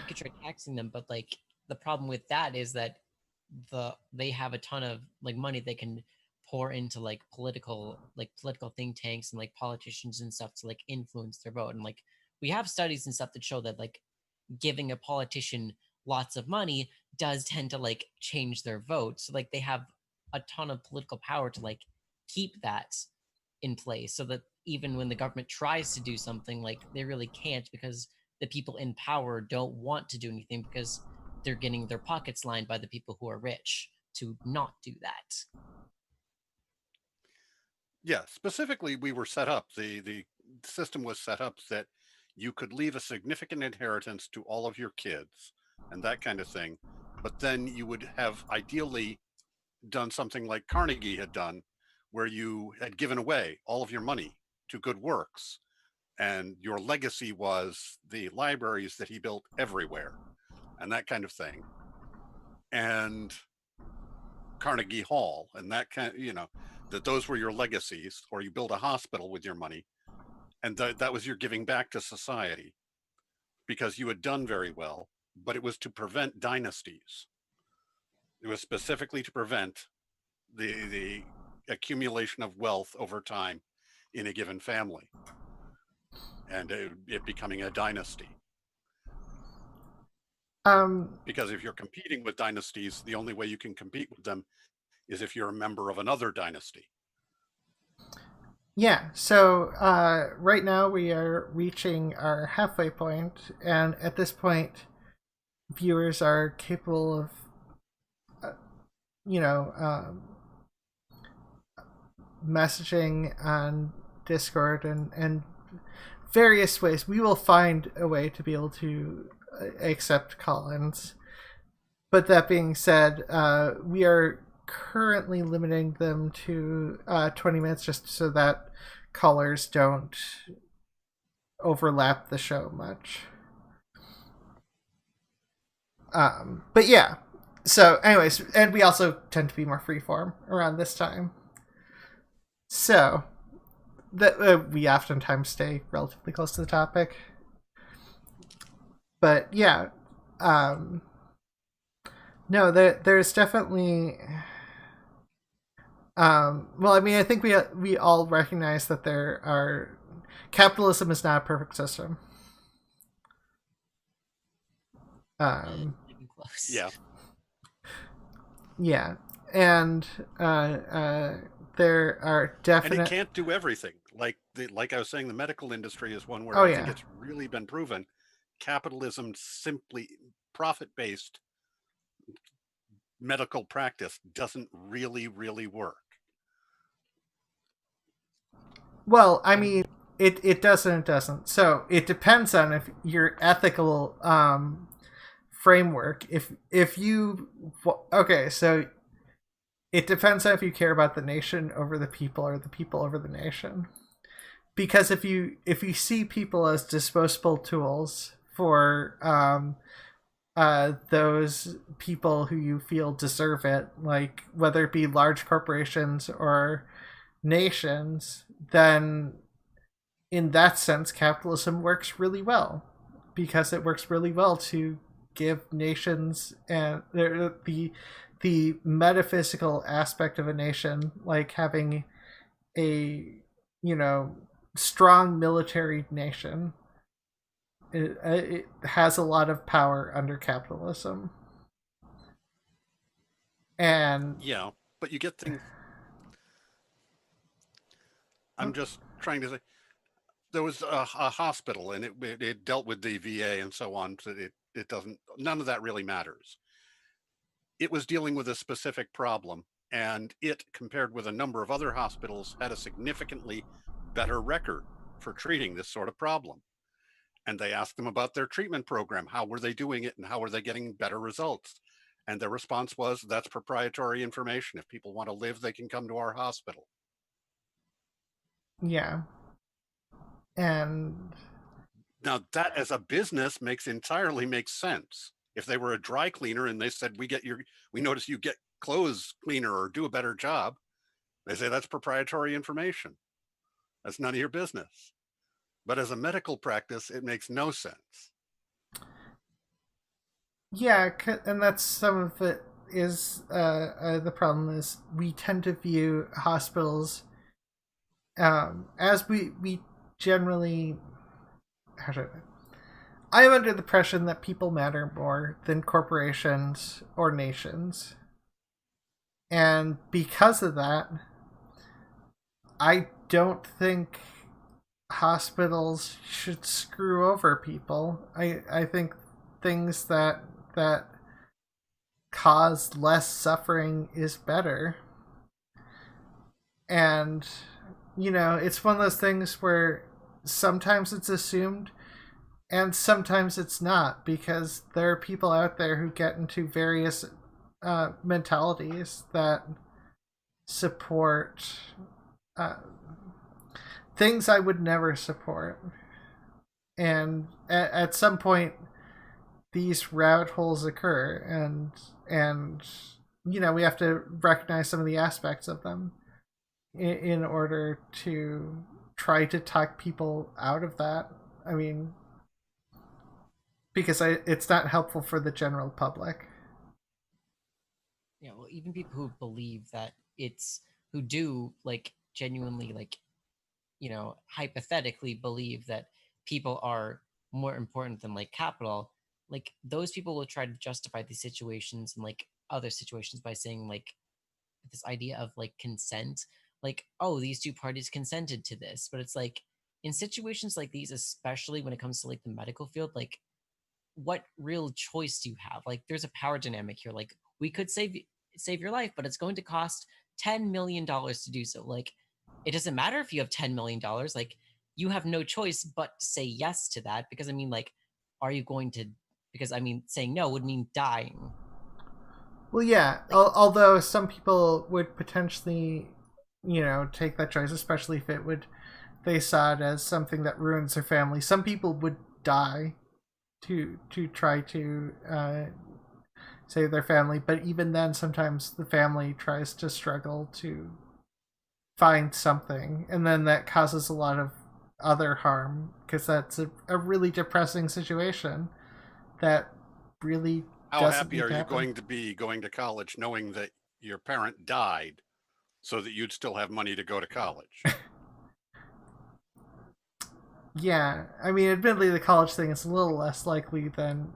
could try taxing them, but like the problem with that is that they have a ton of like money they can pour into like political think tanks and like politicians and stuff to like influence their vote. And like we have studies and stuff that show that like giving a politician lots of money does tend to like change their vote. So like they have a ton of political power to like keep that in place, so that even when the government tries to do something, like they really can't, because the people in power don't want to do anything because they're getting their pockets lined by the people who are rich to not do that. Yeah, specifically, we were set up, the system was set up that you could leave a significant inheritance to all of your kids and that kind of thing. But then you would have ideally done something like Carnegie had done, where you had given away all of your money to good works. And your legacy was the libraries that he built everywhere and that kind of thing. And Carnegie Hall and that kind of, that those were your legacies, or you build a hospital with your money. And that was your giving back to society because you had done very well, but it was to prevent dynasties. It was specifically to prevent the accumulation of wealth over time in a given family and it becoming a dynasty. Because if you're competing with dynasties, the only way you can compete with them is if you're a member of another dynasty. Yeah, so right now we are reaching our halfway point, and at this point, viewers are capable of, messaging on Discord and various ways. We will find a way to be able to accept call-ins. but that being said, we are currently limiting them to 20 minutes just so that callers don't overlap the show much. But yeah. So, anyways, and we also tend to be more freeform around this time. So, that we oftentimes stay relatively close to the topic. But yeah, no, there's definitely. Well, I mean, I think we all recognize that there are capitalism is not a perfect system. Close. Yeah. Yeah, and there are definite. And it can't do everything. Like I was saying, the medical industry is one where Oh, I think yeah. it's really been proven. Capitalism, simply profit-based medical practice, doesn't really work. Well, I mean, it does and it doesn't. So it depends on if your ethical framework. If you okay, so it depends on if you care about the nation over the people or the people over the nation. Because if you see people as disposable tools for those people who you feel deserve it, like whether it be large corporations or nations, then in that sense, capitalism works really well because it works really well to give nations and the metaphysical aspect of a nation, like having a strong military nation. It has a lot of power under capitalism, and yeah, but you get things. I'm just trying to say there was a hospital, and it dealt with the VA and so on. So it doesn't. None of that really matters. It was dealing with a specific problem, and it, compared with a number of other hospitals, had a significantly better record for treating this sort of problem. And they asked them about their treatment program. How were they doing it and how were they getting better results? And their response was, that's proprietary information. If people want to live, they can come to our hospital. yeah. And now that as a business entirely makes sense. If they were a dry cleaner and they said, we notice you get clothes cleaner or do a better job, they say that's proprietary information. That's none of your business. But as a medical practice, it makes no sense. Yeah, and that's some of it is the problem is we tend to view hospitals as we generally. I am under the impression that people matter more than corporations or nations. And because of that, I don't think hospitals should screw over people. I think things that cause less suffering is better. And it's one of those things where sometimes it's assumed and sometimes it's not, because there are people out there who get into various mentalities that support things I would never support. And at some point, these rabbit holes occur, and we have to recognize some of the aspects of them in order to try to talk people out of that. I mean, because it's not helpful for the general public. Yeah, well, even people who believe that who do genuinely hypothetically believe that people are more important than capital, those people will try to justify these situations and other situations by saying this idea of consent, oh, these two parties consented to this. But it's in situations like these, especially when it comes to the medical field, what real choice do you have? There's a power dynamic here. We could save your life, but it's going to cost $10 million to do so. It doesn't matter if you have $10 million. You have no choice but to say yes to that, because are you going to? Because saying no would mean dying. Well, yeah. Although some people would potentially, take that choice, especially if they saw it as something that ruins their family. Some people would die to try to save their family, but even then, sometimes the family tries to struggle to find something, and then that causes a lot of other harm because that's a really depressing situation that really How doesn't happy need are to you happen. going to be going to college knowing that your parent died so that you'd still have money to go to college? Yeah, I mean, admittedly, the college thing is a little less likely than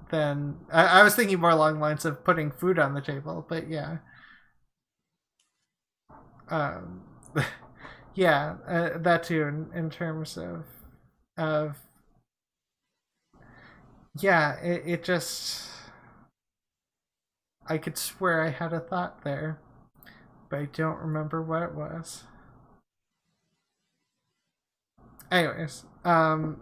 I was thinking more along the lines of putting food on the table, but yeah, um, yeah, that too. In terms of yeah, it just I could swear I had a thought there, but I don't remember what it was. Anyways, wow,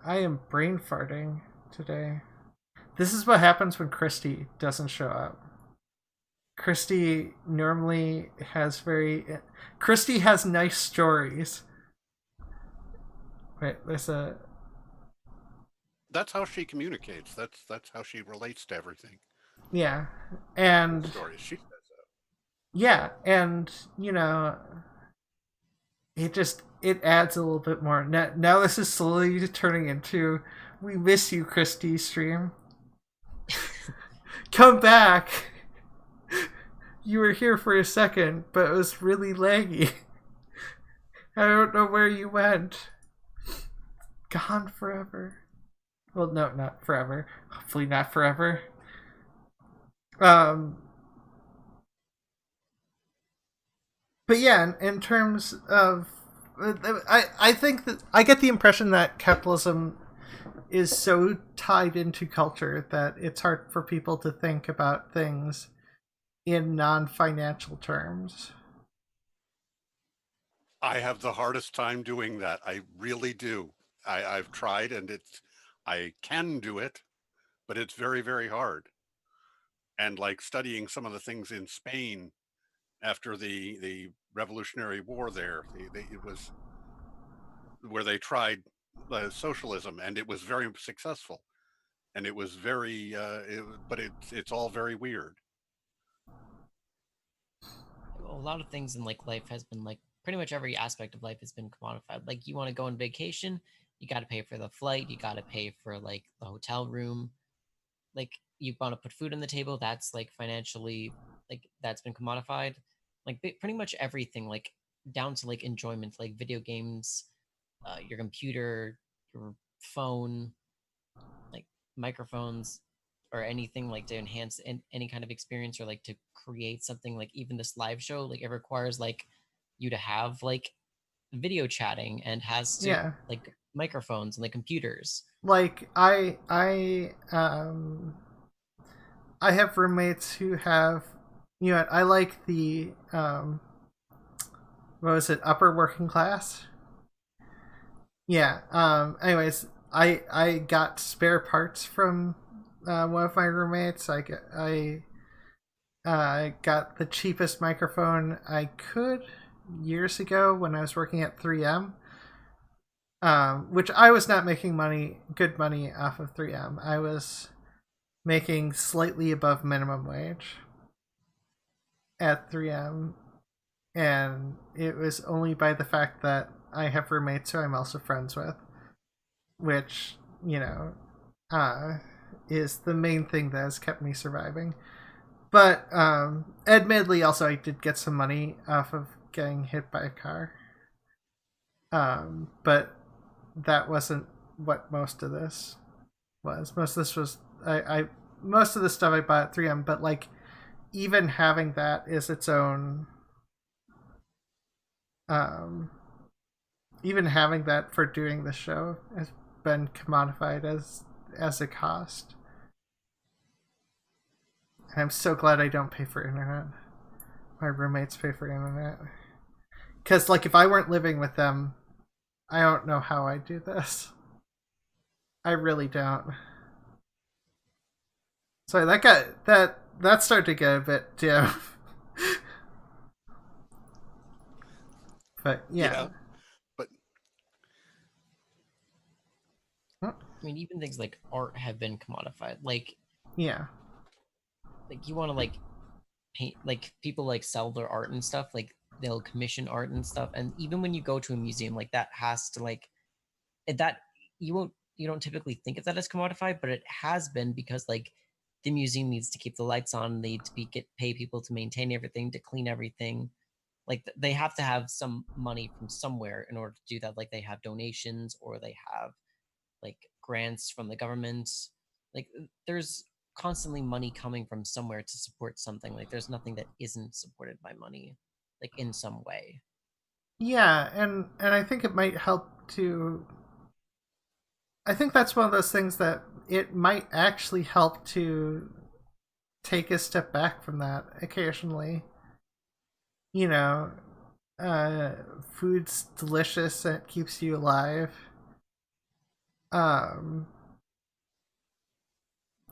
I am brain farting today. This is what happens when Christy doesn't show up. Christy normally has Christy has nice stories. Wait, there's a. That's how she communicates. That's how she relates to everything. Yeah. And. Stories. She says that. Yeah, and, it adds a little bit more. Now this is slowly turning into we miss you, Christy stream. Come back. You were here for a second, but it was really laggy. I don't know where you went. Gone forever. Well, no, not forever. Hopefully not forever. But yeah, in terms of, I think that I get the impression that capitalism is so tied into culture that it's hard for people to think about things in non-financial terms. I have the hardest time doing that. I really do. I've tried, and I can do it, but it's very, very hard. And like studying some of the things in Spain after the Revolutionary War there, it was where they tried socialism, and it was very successful. And it was very, but it's all very weird. A lot of things in like life has been like pretty much every aspect of life has been commodified. Like you want to go on vacation, you got to pay for the flight, you got to pay for like the hotel room. Like you want to put food on the table, that's like financially like that's been commodified. Like pretty much everything, like down to like enjoyment, like video games, your computer, your phone, like microphones, or anything like to enhance any kind of experience or like to create something. Like even this live show, like it requires like you to have like video chatting and has to Yeah. like microphones and like computers. Like I have roommates who have, I like the what was it, upper working class. Yeah. Anyways, I got spare parts from one of my roommates. I got the cheapest microphone I could years ago when I was working at 3M. Which I was not making good money off of 3M. I was making slightly above minimum wage at 3M, and it was only by the fact that I have roommates who I'm also friends with, which, is the main thing that has kept me surviving. But admittedly, also I did get some money off of getting hit by a car. But that wasn't what most of this was. Most of this was most of the stuff I bought at 3M, but like even having that is its own even having that for doing the show has been commodified as a cost. I'm so glad I don't pay for internet. My roommates pay for internet. Because, like, if I weren't living with them, I don't know how I do this. I really don't. Sorry, that started to get a bit dim. But yeah. But I mean, even things like art have been commodified. Yeah. Like you want to like paint, like people like sell their art and stuff. Like they'll commission art and stuff. And even when you go to a museum, like that has to like that you don't typically think of that as commodified, but it has been because like the museum needs to keep the lights on, they need to pay people to maintain everything, to clean everything. Like they have to have some money from somewhere in order to do that. Like they have donations or they have like grants from the government. Like there's constantly money coming from somewhere to support something. Like there's nothing that isn't supported by money, like in some way. Yeah, and I think it might help to. I think that's one of those things that it might actually help to take a step back from that occasionally. You know, food's delicious and it keeps you alive. Um,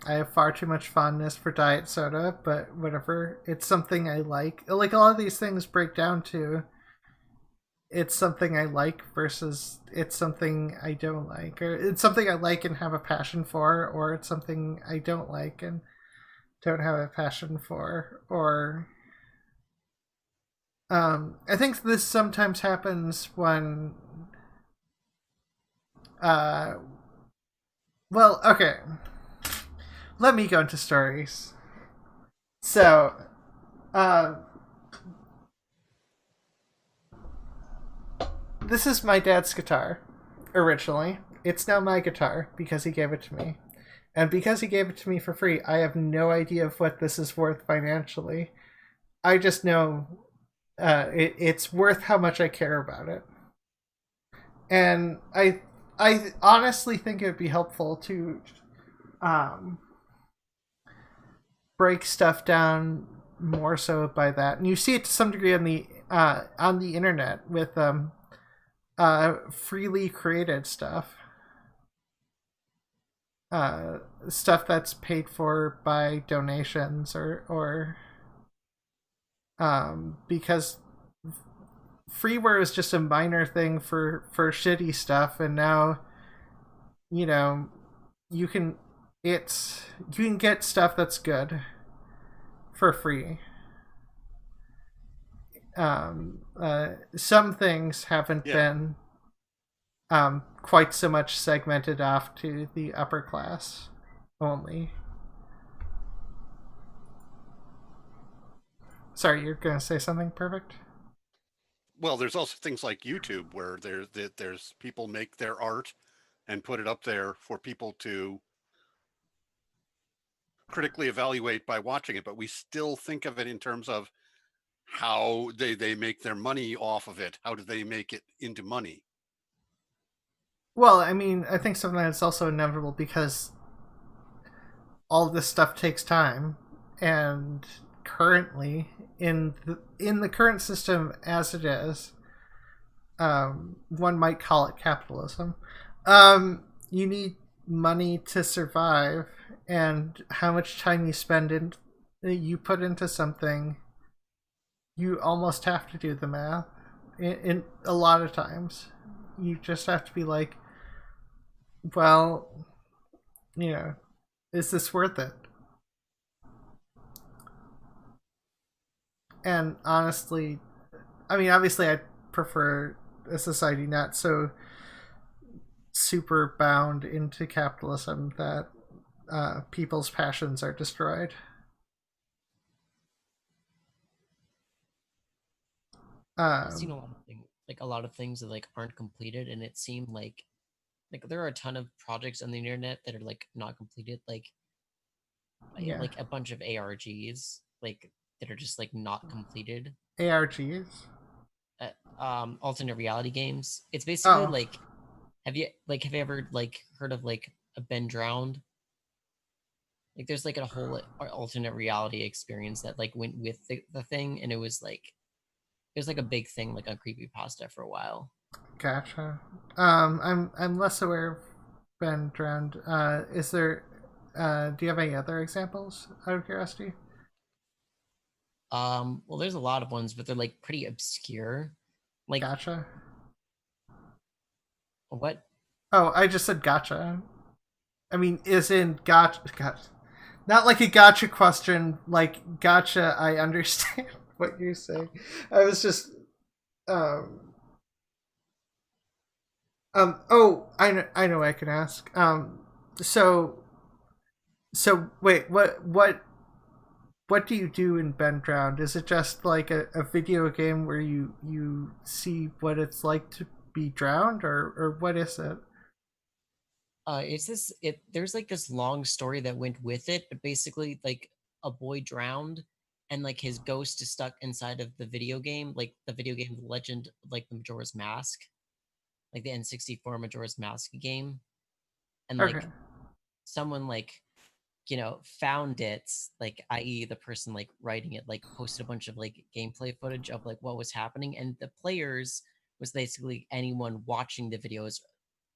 I have far too much fondness for diet soda, but whatever. It's something I like. Like a lot of these things break down to it's something I like versus it's something I don't like, or it's something I like and have a passion for, or it's something I don't like and don't have a passion for, or I think this sometimes happens when well, okay. Let me go into stories. So, this is my dad's guitar, originally. It's now my guitar because he gave it to me. And because he gave it to me for free, I have no idea of what this is worth financially. I just know it's worth how much I care about it. And I honestly think it would be helpful to break stuff down more so by that. And you see it to some degree on the internet with freely created stuff. Stuff that's paid for by donations or because freeware is just a minor thing for shitty stuff, and now you know you can get stuff that's good for free. Some things haven't been quite so much segmented off to the upper class only. Sorry, you're going to say something, Perfect? well, there's also things like YouTube where there's people make their art and put it up there for people to critically evaluate by watching it, but we still think of it in terms of how they make their money off of it. How do they make it into money? Well, I mean, I think something that's also inevitable because all this stuff takes time, and currently in the current system as it is, one might call it capitalism. You need money to survive, and how much time you put into something, you almost have to do the math. In a lot of times, you just have to be like, well, is this worth it? And honestly, I mean, obviously, I prefer a society not so super bound into capitalism that people's passions are destroyed. I've seen a lot of things that like aren't completed, and it seemed like there are a ton of projects on the internet that are like not completed, like a bunch of ARGs that are just like not completed. ARGs? Alternate reality games. It's basically have you ever heard of a Ben Drowned? Like there's like a whole alternate reality experience that like went with the thing, and it was like a big thing like on creepypasta for a while. Gotcha. I'm less aware been drowned. Is there? Do you have any other examples out of curiosity? Well, there's a lot of ones, but they're like pretty obscure. Like Gotcha. what? Oh, I just said gotcha. I mean, is in gotcha. Not like a gotcha question. Like gotcha. I understand what you're saying. I was just. Oh, I know. I can ask. So. So wait. What do you do in Ben Drowned? Is it just like a video game where you see what it's like to be drowned, or what is it? It's this. There's like this long story that went with it, but basically, like a boy drowned, and like his ghost is stuck inside of the video game, like the video game The Legend, like the Majora's Mask, like the N64 Majora's Mask game, and Okay. like someone like found it, like i.e. the person like writing it like posted a bunch of like gameplay footage of like what was happening, and the players was basically anyone watching the videos,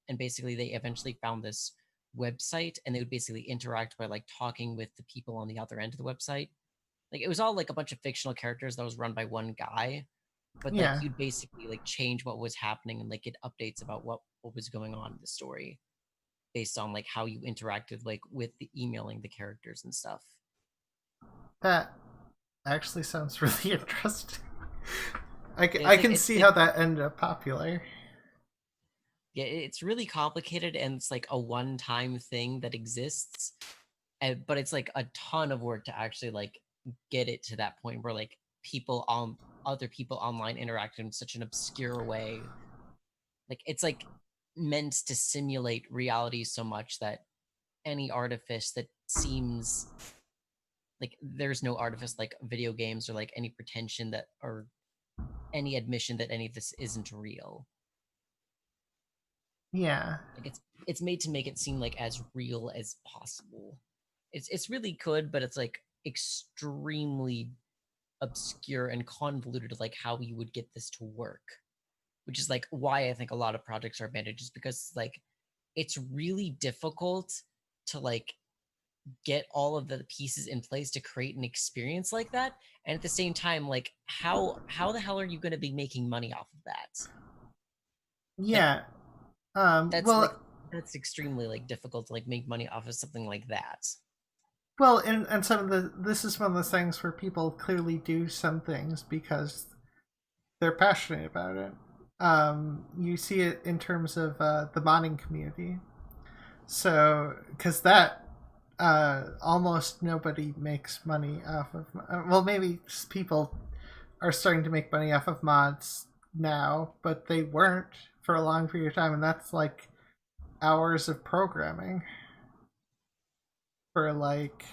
and basically they eventually found this website, and they would basically interact by like talking with the people on the other end of the website. Like it was all like a bunch of fictional characters that was run by one guy, but like Yeah. you'd basically like change what was happening and like get updates about what was going on in the story based on like how you interacted like with the emailing the characters and stuff. That actually sounds really interesting. I It's can see how that ended up popular. Yeah, it's really complicated, and it's like a one-time thing that exists, but it's like a ton of work to actually like get it to that point where like other people online interact in such an obscure way. Like it's like meant to simulate reality so much that any artifice that seems like there's no artifice like video games, or like any pretension that, or any admission that any of this isn't real. Yeah. Like it's made to make it seem like as real as possible. It's really good, but it's like extremely obscure and convoluted, like how you would get this to work. Which is like why I think a lot of projects are abandoned, just because like it's really difficult to like get all of the pieces in place to create an experience like that, and at the same time like how the hell are you going to be making money off of that? Yeah. That's like Well, that's extremely like difficult to like make money off of something like that. well, and some of this is one of the things where people clearly do some things because they're passionate about it. You see it in terms of the modding community. So, because that almost nobody makes money off of. Well, maybe people are starting to make money off of mods now, but they weren't for a long period of time, and that's like hours of programming for like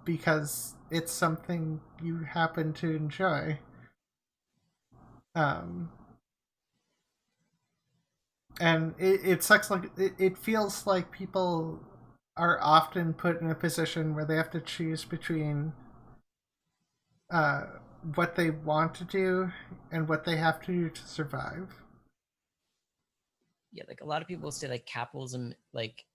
because it's something you happen to enjoy. Um, and it sucks. Like it feels like people are often put in a position where they have to choose between uh, what they want to do and what they have to do to survive. Yeah, like a lot of people say like capitalism, like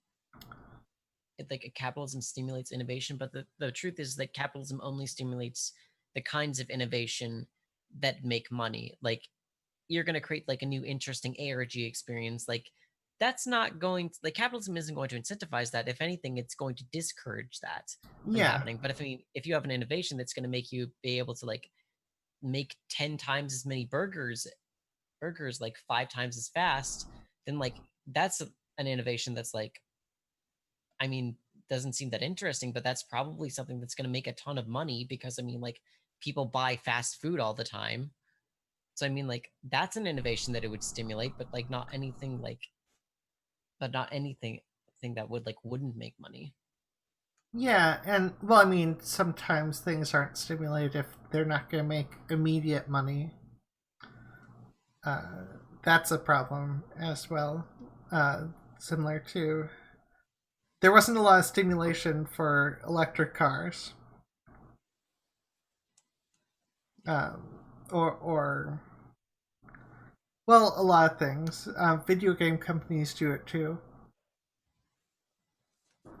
capitalism stimulates innovation, but the truth is that capitalism only stimulates the kinds of innovation that make money. Like you're going to create like a new interesting ARG experience, like that's not going to, like capitalism isn't going to incentivize that. If anything, it's going to discourage that from Yeah. happening. But if you have an innovation that's going to make you be able to like make 10 times as many burgers like 5 times as fast, then like that's an innovation that's like, I mean, doesn't seem that interesting, but that's probably something that's going to make a ton of money, because I mean, like people buy fast food all the time. So I mean, like that's an innovation that it would stimulate, but like not anything like, but not anything thing that would like wouldn't make money. Yeah, and well, I mean, sometimes things aren't stimulated if they're not going to make immediate money. That's a problem as well. Similar to, there wasn't a lot of stimulation for electric cars, or well, a lot of things. Video game companies do it too.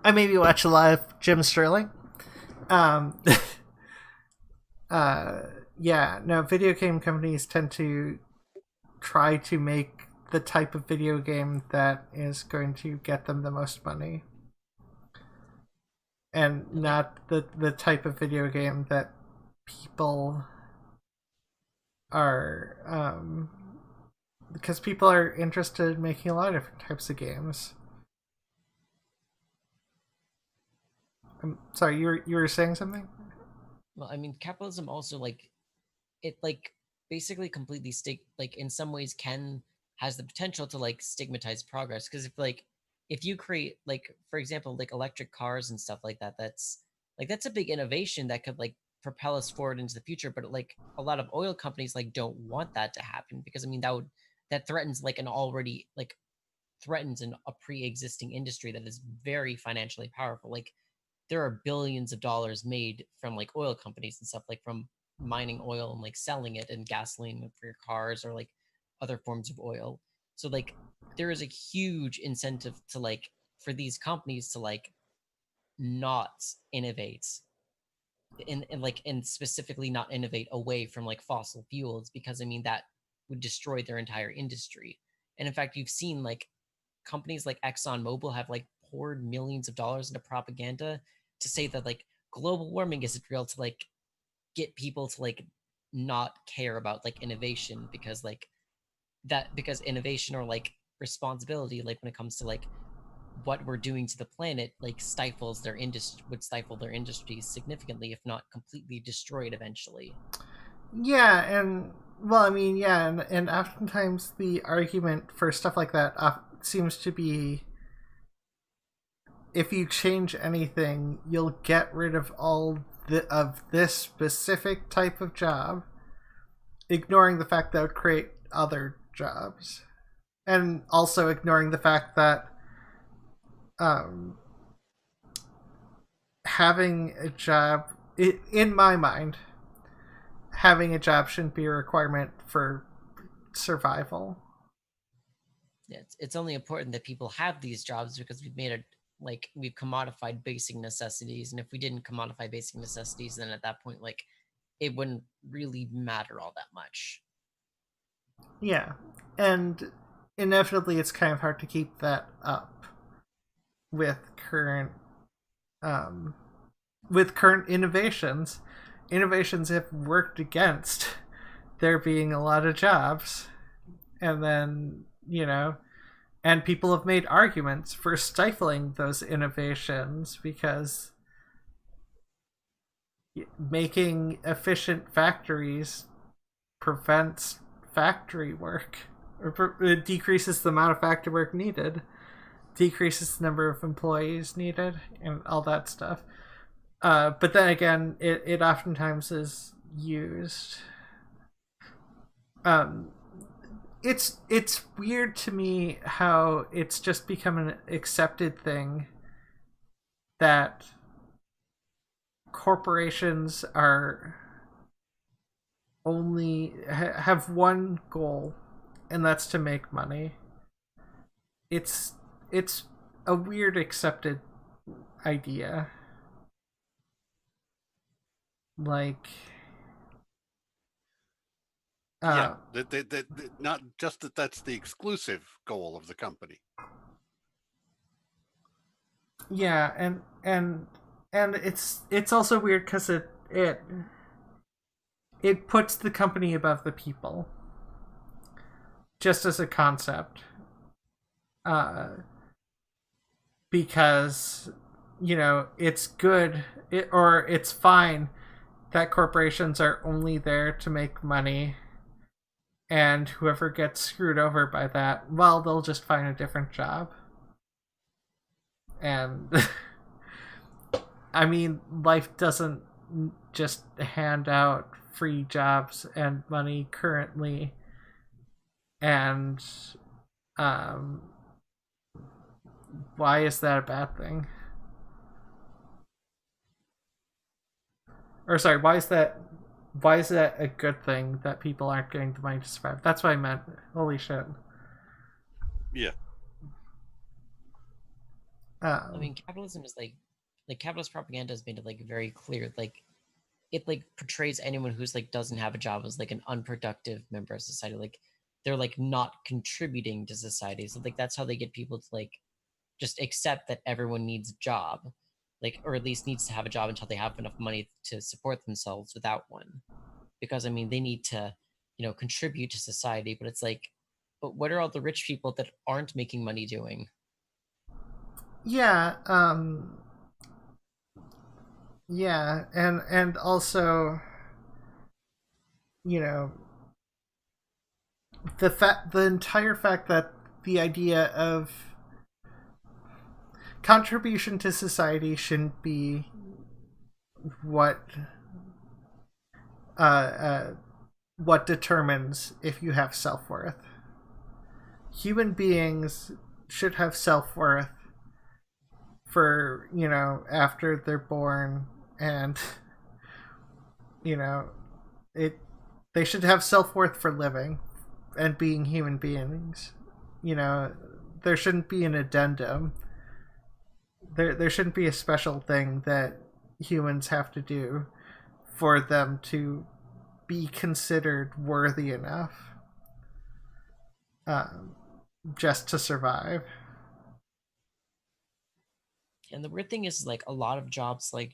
I maybe watch a lot of Jim Sterling. Um, yeah, no, video game companies tend to try to make the type of video game that is going to get them the most money. And not the type of video game that people are because people are interested in making a lot of different types of games. I'm sorry, you were saying something? Well, I mean, capitalism also like it like basically completely like in some ways has the potential to like stigmatize progress because if you create like for example like electric cars and stuff like that, that's a big innovation that could like propel us forward into the future. But like a lot of oil companies like don't want that to happen because I mean that threatens like an already like threatens a pre-existing industry that is very financially powerful. Like there are billions of dollars made from like oil companies and stuff like from mining oil and like selling it and gasoline for your cars or like other forms of oil. So like there is a huge incentive to like for these companies to like not innovate and specifically not innovate away from like fossil fuels because I mean that would destroy their entire industry. And in fact, you've seen like companies like ExxonMobil have like poured millions of dollars into propaganda to say that like global warming isn't real to like get people to like not care about like innovation because innovation or like responsibility like when it comes to like what we're doing to the planet like would stifle their industries significantly if not completely destroyed eventually. Yeah, and well, I mean, yeah, and oftentimes the argument for stuff like that seems to be if you change anything, you'll get rid of all of this specific type of job, ignoring the fact that it would create other jobs, and also ignoring the fact that having a job, in my mind, having a job shouldn't be a requirement for survival. Yeah, it's only important that people have these jobs because we've commodified basic necessities, and if we didn't commodify basic necessities, then at that point, like, it wouldn't really matter all that much. Yeah, and inevitably, it's kind of hard to keep that up with current innovations. Innovations have worked against there being a lot of jobs, and then and people have made arguments for stifling those innovations because making efficient factories prevents factory work or it decreases the amount of factory work needed, decreases the number of employees needed, and all that stuff. But then again, it oftentimes is used. It's weird to me how it's just become an accepted thing that corporations are only have one goal, and that's to make money. It's a weird accepted idea. Like yeah, not just that's the exclusive goal of the company. Yeah, and it's also weird because it puts the company above the people, just as a concept. Because it's good or it's fine that corporations are only there to make money, and whoever gets screwed over by that, well, they'll just find a different job. And I mean, life doesn't just hand out free jobs and money currently, and why is that a bad thing? Or sorry, why is that a good thing that people aren't getting the money to survive? That's what I meant. Holy shit. Yeah. I mean, capitalism is like capitalist propaganda has made it like very clear, like it like portrays anyone who's like doesn't have a job as like an unproductive member of society, like they're like not contributing to society. So like that's how they get people to like just accept that everyone needs a job, like, or at least needs to have a job until they have enough money to support themselves without one. Because I mean, they need to, contribute to society, but it's like, but what are all the rich people that aren't making money doing? Yeah, yeah, and also, the entire fact that the idea of contribution to society shouldn't be what what determines if you have self-worth. Human beings should have self-worth for, after they're born, and they should have self-worth for living and being human beings. There shouldn't be an addendum. There shouldn't be a special thing that humans have to do for them to be considered worthy enough just to survive. And the weird thing is, like, a lot of jobs, like,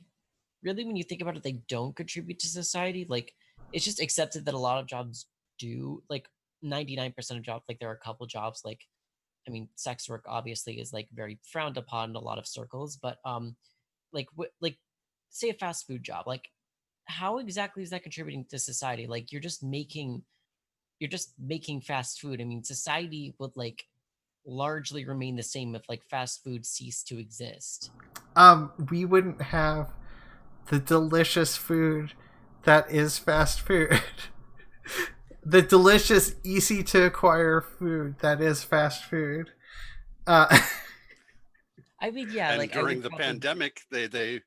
really, when you think about it, they don't contribute to society. Like, it's just accepted that a lot of jobs do. Like, 99% of jobs, like, there are a couple jobs, like, I mean, sex work obviously is like very frowned upon in a lot of circles, but like say a fast food job, like how exactly is that contributing to society? Like you're just making fast food. I mean, society would like largely remain the same if like fast food ceased to exist. We wouldn't have the delicious food that is fast food. The delicious, easy to acquire food that is fast food. I mean, yeah, and like during the pandemic, they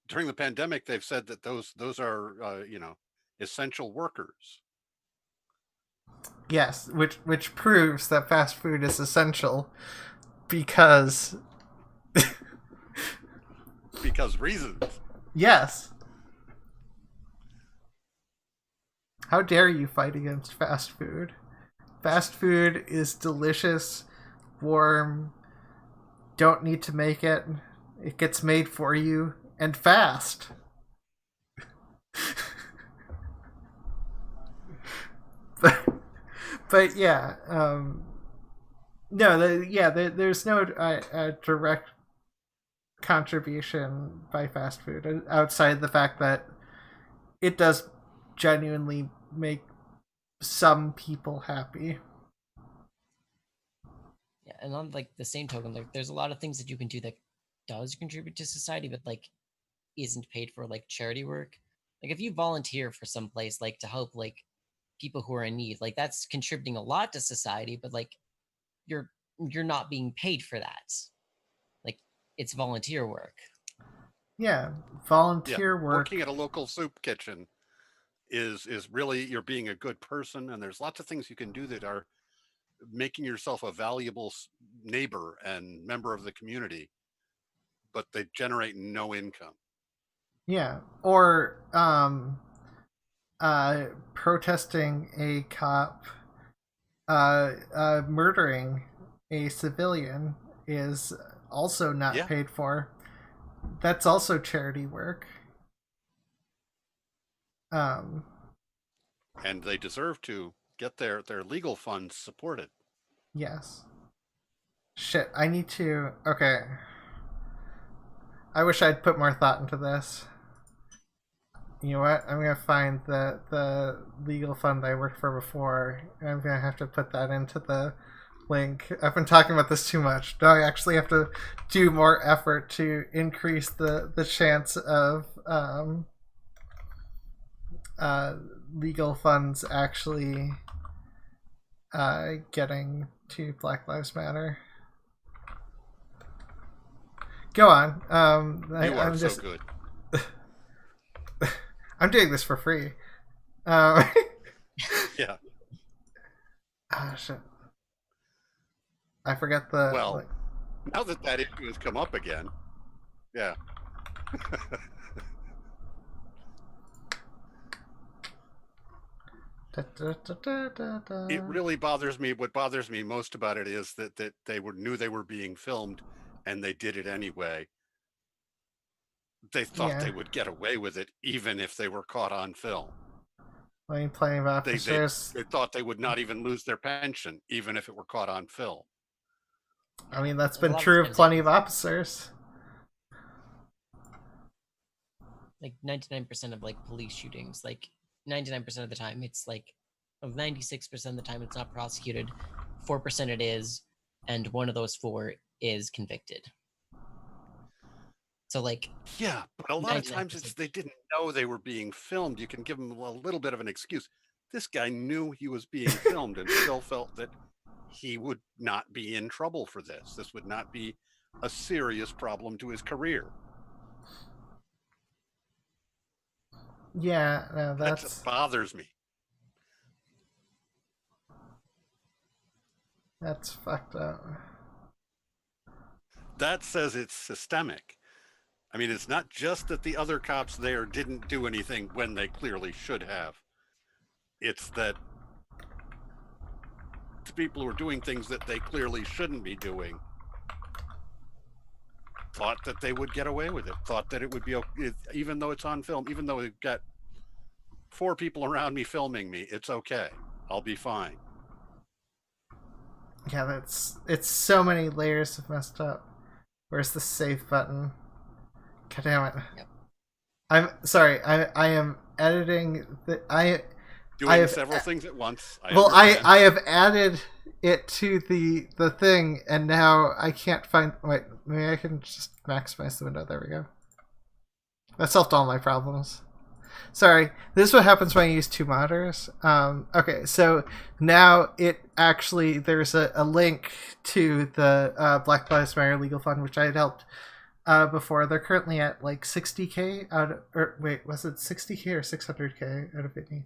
during the pandemic they've said that those are essential workers. Yes, which proves that fast food is essential because reasons. Yes. How dare you fight against fast food? Fast food is delicious, warm, don't need to make it. It gets made for you, and fast. but yeah, there's no direct contribution by fast food outside the fact that it does genuinely make some people happy. Yeah, and on like the same token, like there's a lot of things that you can do that does contribute to society, but like isn't paid for, like charity work. Like if you volunteer for some place, like to help like people who are in need, like that's contributing a lot to society, but like you're not being paid for that. Like it's volunteer work. Yeah, volunteer work. Working at a local soup kitchen is really, you're being a good person, and there's lots of things you can do that are making yourself a valuable neighbor and member of the community, but they generate no income. Yeah, or protesting a cop murdering a civilian is also not paid for. That's also charity work. And they deserve to get their legal funds supported. Yes. Shit, I need to... Okay. I wish I'd put more thought into this. You know what? I'm going to find the legal fund I worked for before, and I'm going to have to put that into the link. I've been talking about this too much. Now I actually have to do more effort to increase the chance of legal funds actually getting to Black Lives Matter. Go on. I'm so good. I'm doing this for free. Yeah. Ah, shit. I forget the... Well, Now that issue has come up again, yeah. It really bothers me. What bothers me most about it is that they knew they were being filmed, and they did it anyway. They thought they would get away with it, even if they were caught on film. I mean, plenty of officers. They thought they would not even lose their pension, even if it were caught on film. I mean, that's been true of plenty of officers. Like 99% of like police shootings, like 99% of the time, it's like of 96% of the time it's not prosecuted, 4% it is, and one of those 4 is convicted. So like, yeah, but a lot of times it's they didn't know they were being filmed. You can give them a little bit of an excuse. This guy knew he was being filmed and still felt that he would not be in trouble for this. This would not be a serious problem to his career. Yeah, no, that bothers me. That's fucked up. That says it's systemic. I mean, it's not just that the other cops there didn't do anything when they clearly should have. It's that the people who are doing things that they clearly shouldn't be doing thought that they would get away with it, thought that it would be okay, even though it's on film, even though we've got 4 people around me filming me, it's okay. I'll be fine. Yeah, it's so many layers of messed up. Where's the save button? God damn it. Yep. I'm sorry, I am editing doing several things at once. I have added it to the thing, and now I can't find. Wait, maybe I can just maximize the window. There we go. That solved all my problems. Sorry, this is what happens when I use 2 monitors. Okay, so now it actually there's a link to the Black Lives Matter Legal Fund, which I had helped before. They're currently at like 60K out of, or wait, was it 60K or 600K out of 15?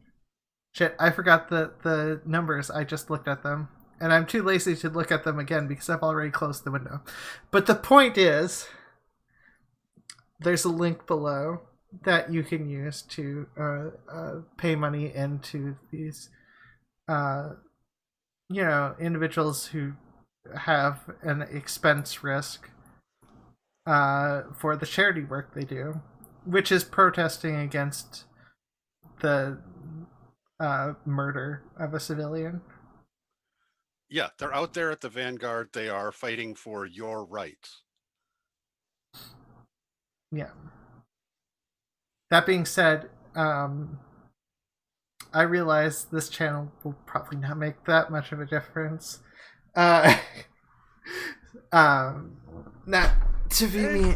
Shit, I forgot the numbers. I just looked at them. And I'm too lazy to look at them again because I've already closed the window. But the point is, there's a link below that you can use to pay money into these, individuals who have an expense risk for the charity work they do, which is protesting against the murder of a civilian. Yeah, they're out there at the vanguard. They are fighting for your rights. Yeah. That being said, I realize this channel will probably not make that much of a difference. Not to be me,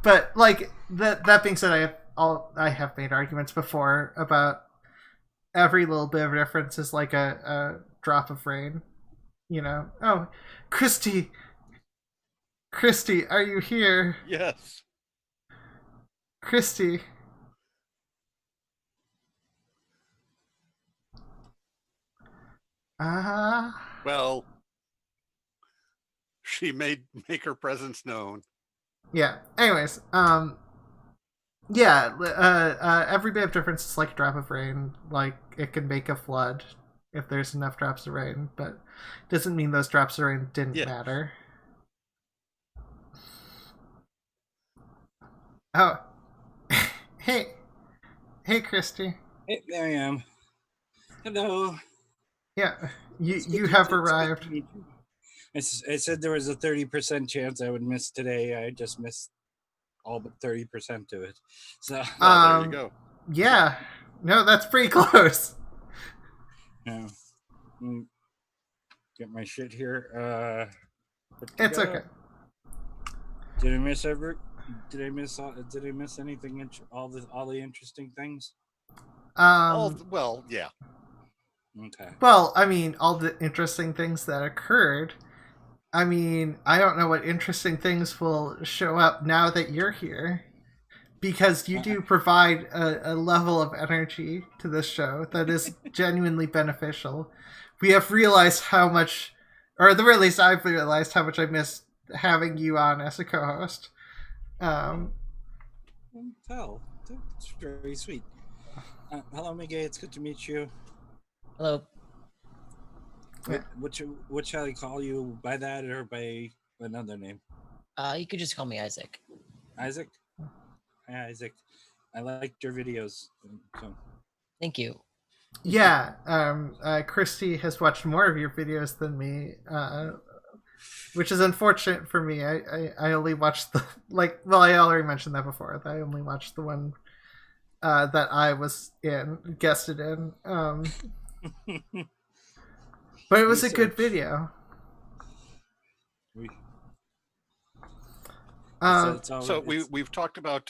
but like that being said, I have made arguments before about every little bit of difference is like a drop of rain. You know, oh, Christy, are you here? Yes. Christy. Well, she make her presence known. Yeah. Anyways, every bit of difference is like a drop of rain. Like, it can make a flood if there's enough drops of rain, but doesn't mean those drops of rain didn't matter. Oh. Hey, Christy. Hey, there I am. Hello. Yeah, you have arrived. I said there was a 30% chance I would miss today. I just missed all but 30% of it. So there you go. Yeah, no, that's pretty close. Yeah. Get my shit here. It's okay. Did I miss Did I miss anything? All the interesting things. Well, yeah. Okay. Well, I mean, all the interesting things that occurred. I mean, I don't know what interesting things will show up now that you're here, because you do provide a level of energy to this show that is genuinely beneficial. We have realized how much, or at the very least, I've realized how much I missed having you on as a co-host. Hell, that's very sweet. Hello, McGay. It's good to meet you. Hello. What shall I call you, by that or by another name? You could just call me Isaac. Isaac? Hi, Isaac. I liked your videos. So. Thank you. Yeah, Christy has watched more of your videos than me, which is unfortunate for me. I only watched the I already mentioned that before. I only watched the one that I was guested in. But it was a good video. So we've talked about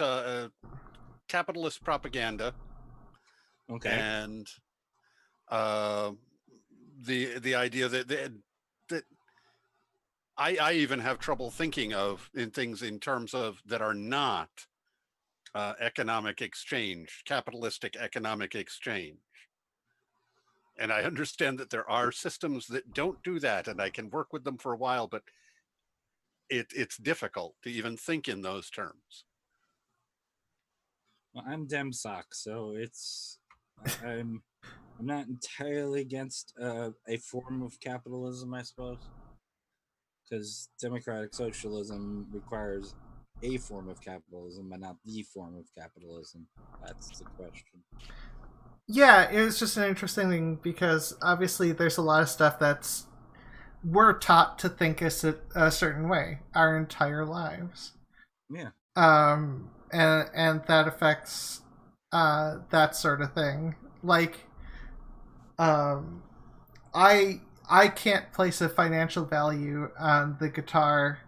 capitalist propaganda. Okay. And the idea that I even have trouble thinking of in things in terms of that are not economic exchange, capitalistic economic exchange. And I understand that there are systems that don't do that, and I can work with them for a while, but it's difficult to even think in those terms. Well, I'm DemSoc, so I'm not entirely against a form of capitalism, I suppose, because democratic socialism requires a form of capitalism, but not the form of capitalism. That's the question. Yeah, it was just an interesting thing because obviously there's a lot of stuff that's we're taught to think a certain way our entire lives. Yeah. And that affects that sort of thing. Like, I can't place a financial value on the guitar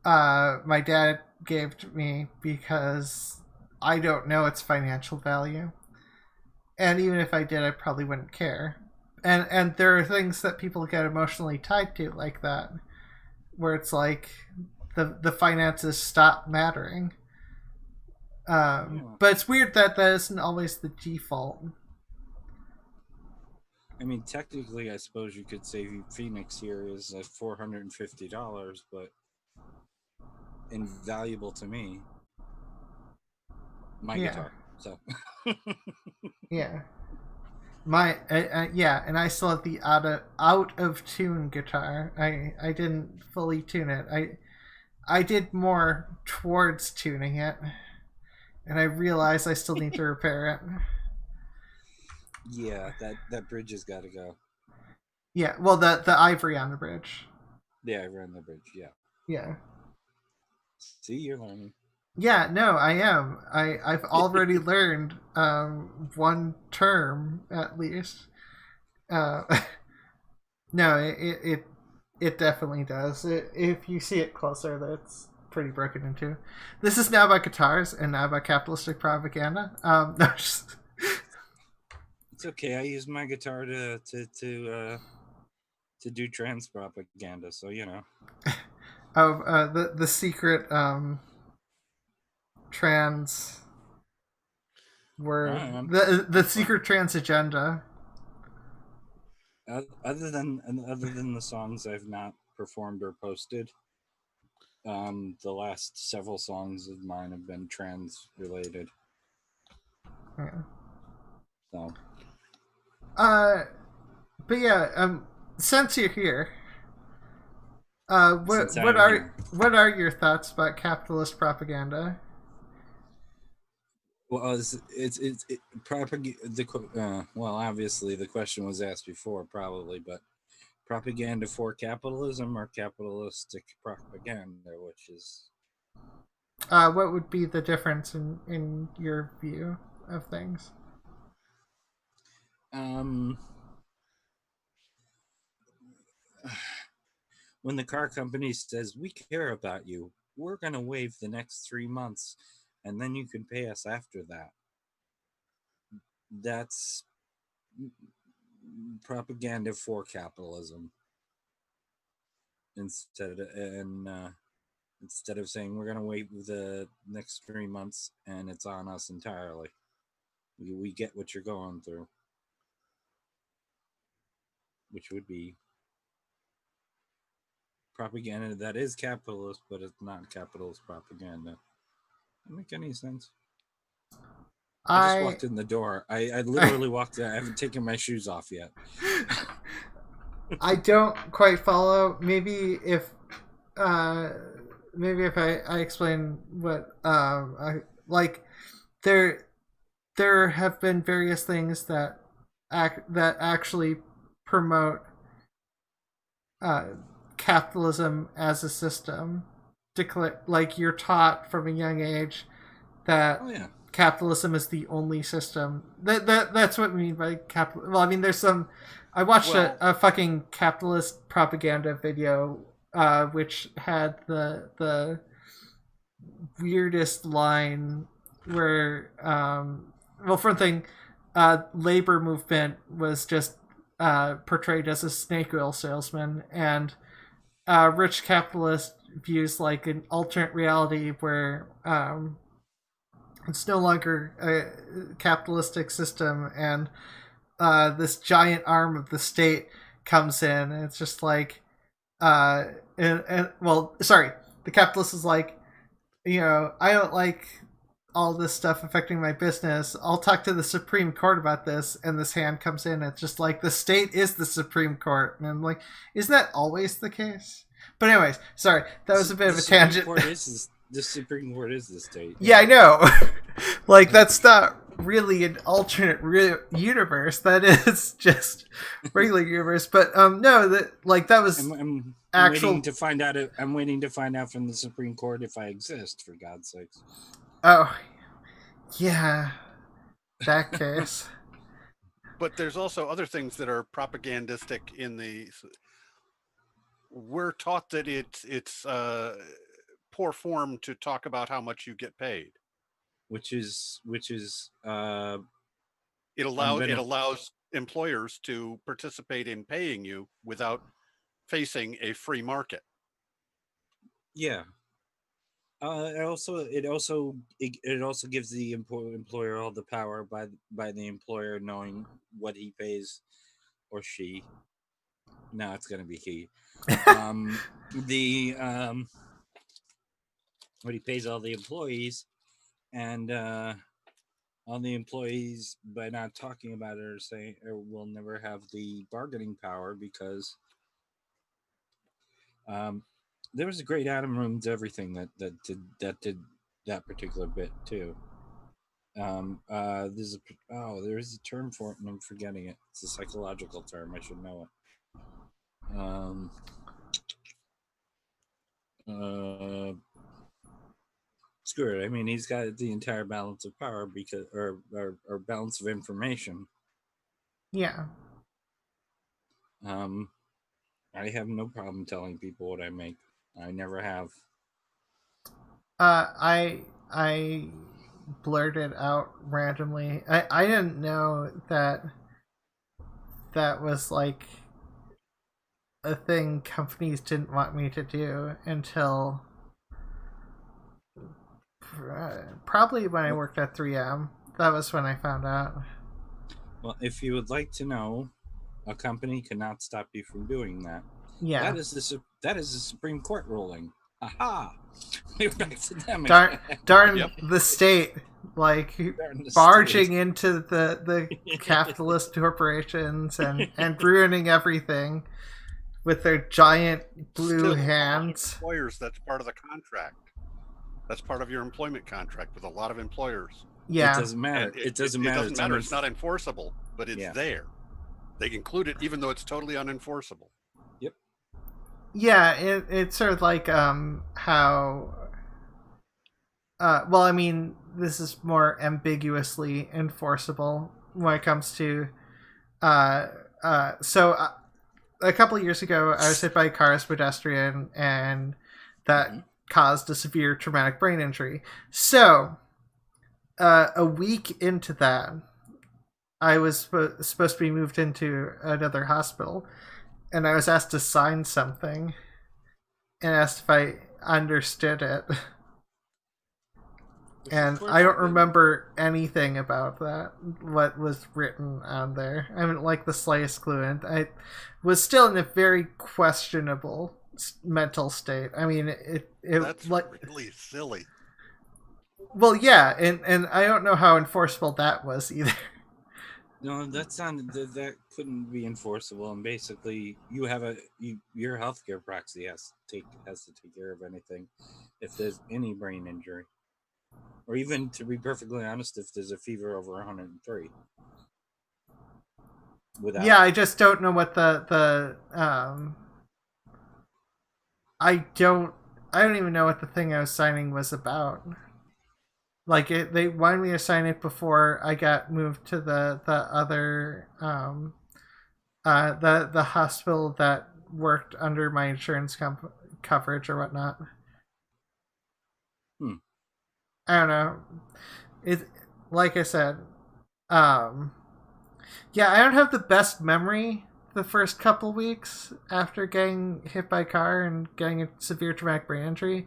my dad gave to me because I don't know its financial value. And even if I did, I probably wouldn't care. And there are things that people get emotionally tied to like that, where it's like the finances stop mattering. But it's weird that isn't always the default. I mean, technically, I suppose you could say Phoenix here is $450, but invaluable to me. My guitar, so. Yeah. And I still have the out of tune guitar. I didn't fully tune it. I did more towards tuning it, and I realized I still need to repair it. Yeah, that bridge has got to go. Yeah, well, the ivory on the bridge. The ivory on the bridge, yeah. Yeah. See, you're learning. Yeah, no, I am. I've already learned one term at least. No, it definitely does. If you see it closer, that's pretty broken into. This is now about guitars and now about capitalistic propaganda. No, just... It's okay. I use my guitar to do trans propaganda, so you know. The secret trans word, the secret trans agenda. Other than the songs I've not performed or posted, the last several songs of mine have been trans related. Yeah. So. But yeah, since you're here, what are your thoughts about capitalist propaganda? Well, well, obviously the question was asked before, probably, but propaganda for capitalism or capitalistic propaganda, which is what would be the difference in your view of things? When the car company says, we care about you, we're going to waive the next 3 months and then you can pay us after that. That's propaganda for capitalism. Instead of saying we're going to wait the next 3 months and it's on us entirely. We get what you're going through. Which would be propaganda that is capitalist, but it's not capitalist propaganda. Doesn't make any sense. I just walked in the door. I literally walked in. I haven't taken my shoes off yet. I don't quite follow. Maybe if I explain what I like, there have been various things that actually promote capitalism as a system. Like you're taught from a young age that capitalism is the only system. That's what we mean by capital. Well, I mean, there's some. I watched a fucking capitalist propaganda video, which had the weirdest line where, well, for one thing, labor movement was just portrayed as a snake oil salesman, and rich capitalist views like an alternate reality where it's no longer a capitalistic system, and this giant arm of the state comes in, and it's just like, the capitalist is like, I don't like all this stuff affecting my business. I'll talk to the Supreme Court about this, and this hand comes in. It's just like, the state is the Supreme Court, and I'm like, isn't that always the case? But anyways, sorry, that was a bit of a tangent. The Supreme Court is the state. Yeah, I know. Like, that's not really an alternate universe. That is just regular universe. But no, that was I'm actual. I'm waiting to find out from the Supreme Court if I exist. For God's sakes. Oh, yeah, that case. But there's also other things that are propagandistic in the. We're taught that it's poor form to talk about how much you get paid, which is it allows employers to participate in paying you without facing a free market. Yeah. It also gives the employer all the power by the employer knowing what he pays, or she. No, it's going to be he. What he pays all the employees, and all the employees, by not talking about it or saying, will never have the bargaining power, because there was a great Adam Ruins Everything that did that particular bit too. There's a term for it and I'm forgetting it. It's a psychological term. I should know it. Screw it. I mean, he's got the entire balance of power or balance of information. Yeah. I have no problem telling people what I make. I never have. I blurted out randomly. I didn't know that was like a thing companies didn't want me to do until probably when I worked at 3M. That was when I found out. Well, if you would like to know, a company cannot stop you from doing that. Yeah, that is the Supreme Court ruling. Aha! We're back to them. Darn Yep. The state, like barging into the capitalist corporations and ruining everything with their giant blue hands. Employers, that's part of the contract. That's part of your employment contract with a lot of employers. Yeah, it doesn't matter. It doesn't matter. It's not enforceable, but it's there. They include it even though it's totally unenforceable. Yep. Yeah, it's sort of like how. Well, I mean, this is more ambiguously enforceable when it comes to. So a couple of years ago, I was hit by a car as a pedestrian, and that caused a severe traumatic brain injury. So, a week into that, I was supposed to be moved into another hospital, and I was asked to sign something, and asked if I understood it. And I don't remember anything about that, what was written on there. I haven't like the slightest clue, and I was still in a very questionable mental state. I mean, it That's like, really silly. well, yeah, and I don't know how enforceable that was either. No, that's not that couldn't be enforceable. And basically, your healthcare proxy has to take care of anything if there's any brain injury, or even, to be perfectly honest, if there's a fever over 103. Yeah, I just don't know what the I don't even know what the thing I was signing was about. Like they wanted me to sign it before I got moved to the other the hospital that worked under my insurance coverage or whatnot. I don't know. It, like I said, yeah, I don't have the best memory the first couple weeks after getting hit by a car and getting a severe traumatic brain injury.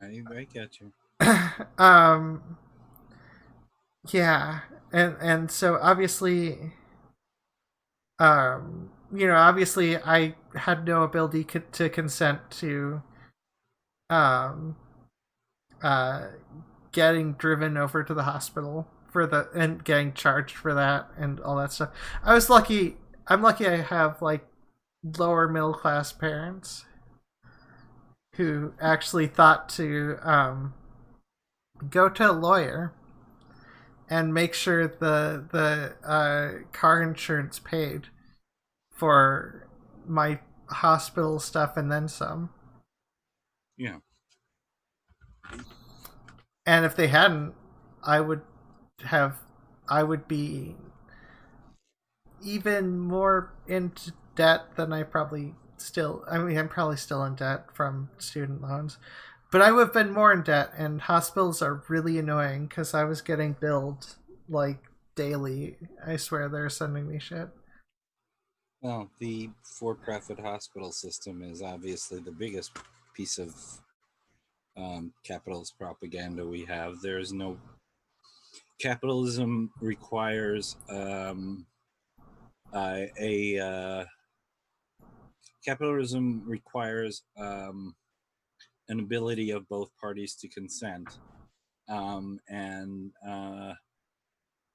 I get you. Yeah, and so obviously, obviously I had no ability to consent to, um, getting driven over to the hospital and getting charged for that and all that stuff. I was lucky. I'm lucky I have like lower middle class parents who actually thought to go to a lawyer and make sure the car insurance paid for my hospital stuff and then some. Yeah. And if they hadn't, I would be even more into debt than I probably still. I mean, I'm probably still in debt from student loans, but I would have been more in debt. And hospitals are really annoying because I was getting billed like daily. I swear they're sending me shit. Well, the for-profit hospital system is obviously the biggest piece of capitalist propaganda we have. There's no capitalism requires capitalism requires an ability of both parties to consent, and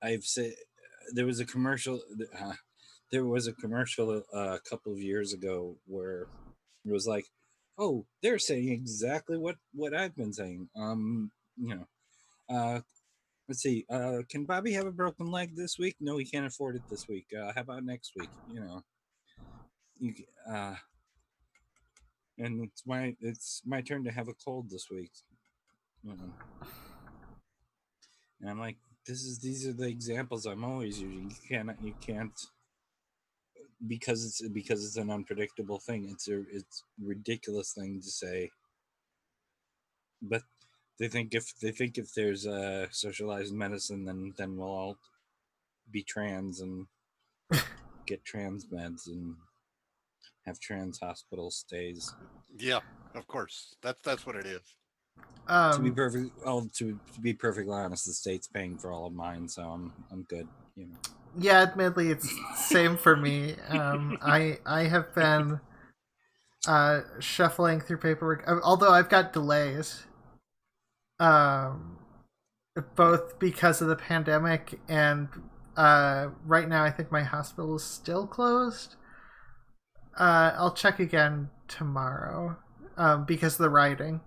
I've said there was a commercial. There was a commercial a couple of years ago where it was like, "Oh, they're saying exactly what I've been saying." Let's see. Can Bobby have a broken leg this week? No, he can't afford it this week. How about next week? And it's my turn to have a cold this week. And I'm like, these are the examples I'm always using. You can't because it's an unpredictable thing. It's a ridiculous thing to say, but they think if there's a socialized medicine, then we'll all be trans and get trans meds and have trans hospital stays. Yeah, of course. That's what it is. To be perfectly honest, the state's paying for all of mine, so I'm good. Yeah, admittedly, it's same for me. I have been shuffling through paperwork, although I've got delays. Both because of the pandemic and right now I think my hospital is still closed. I'll check again tomorrow because of the rioting.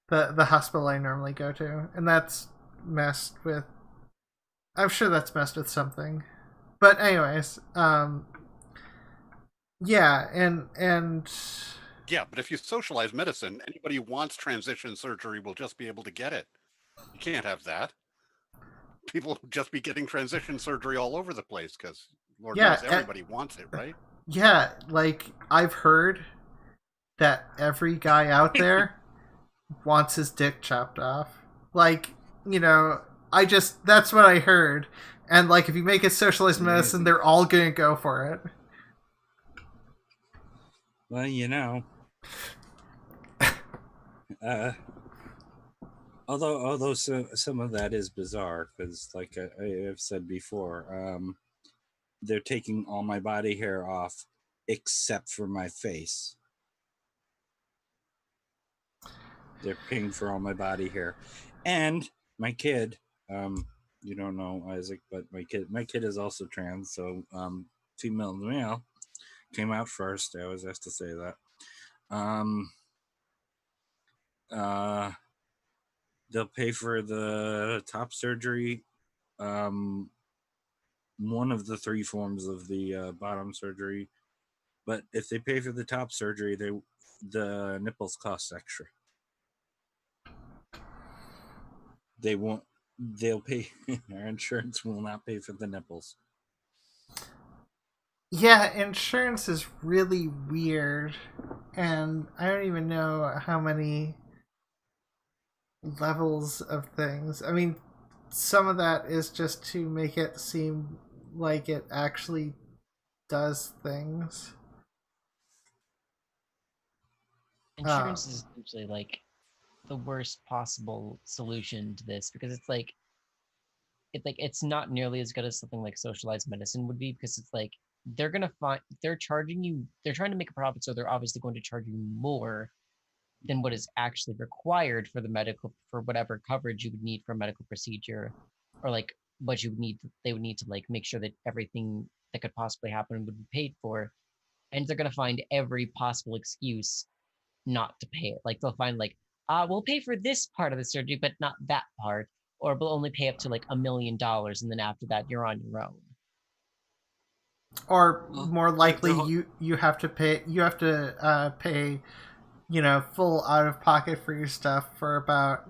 The hospital I normally go to, and that's messed with. I'm sure that's messed with something, but anyways, yeah, and yeah, but if you socialize medicine, anybody who wants transition surgery will just be able to get it. You can't have that. People will just be getting transition surgery all over the place because Lord knows everybody wants it, right? Yeah, like I've heard that every guy out there wants his dick chopped off. Like, that's what I heard. And like, if you make it socialized medicine, they're all gonna go for it. Well, although some of that is bizarre because, like I've said before, they're taking all my body hair off except for my face. They're paying for all my body hair. And my kid, you don't know Isaac, but my kid is also trans, so female and male came out first. I always have to say that. They'll pay for the top surgery, one of the 3 forms of the bottom surgery, but if they pay for the top surgery, the nipples cost extra. They won't. They'll pay. Our insurance will not pay for the nipples. Yeah, insurance is really weird, and I don't even know how many levels of things. I mean, some of that is just to make it seem like it actually does things. Insurance is essentially like the worst possible solution to this, because it's not nearly as good as something like socialized medicine would be, because it's like they're charging you, they're trying to make a profit, so they're obviously going to charge you more than what is actually required for whatever coverage you would need for a medical procedure, or like what they would need to like make sure that everything that could possibly happen would be paid for. And they're going to find every possible excuse not to pay it. Like they'll find like, we'll pay for this part of the surgery, but not that part, or we'll only pay up to like $1 million, and then after that you're on your own. Or more likely, you have to pay full out of pocket for your stuff for about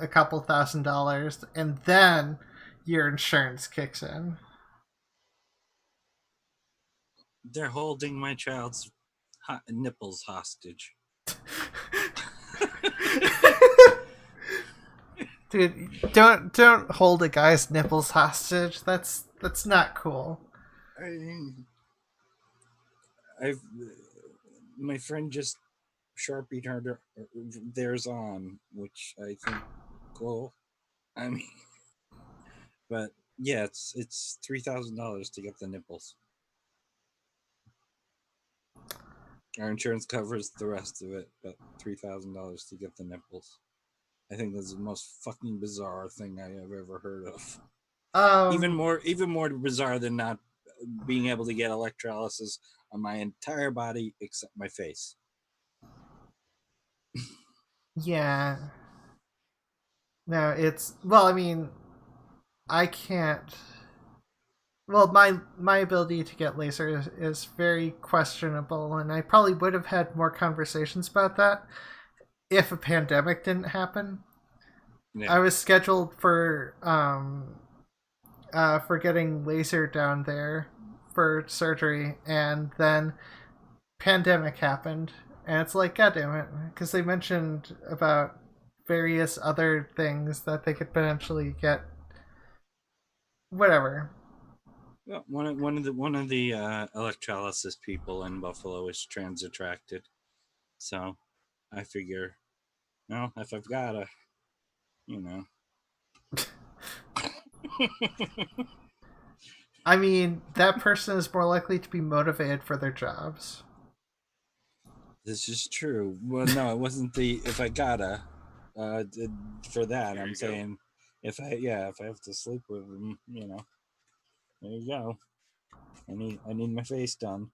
a couple $1,000, and then your insurance kicks in. They're holding my child's nipples hostage. Dude, don't hold a guy's nipples hostage. That's not cool. My friend just Sharpied her theirs on, which I think cool. I mean, but yeah, it's $3,000 to get the nipples. Our insurance covers the rest of it, but $3,000 to get the nipples. I think that's the most fucking bizarre thing I have ever heard of. Even more bizarre than not being able to get electrolysis on my entire body except my face. Yeah. No, I mean, I can't. Well, my ability to get laser is very questionable, and I probably would have had more conversations about that if a pandemic didn't happen. Yeah. I was scheduled for getting laser down there for surgery, and then pandemic happened, and it's like, God damn it, because they mentioned about various other things that they could potentially get. Whatever. Well, one of the electrolysis people in Buffalo is trans attracted, so I figure, if I've gotta, I mean, that person is more likely to be motivated for their jobs. This is true. Well, no, it wasn't the if I gotta. For that, I'm saying, if I have to sleep with them, there you go. I need my face done.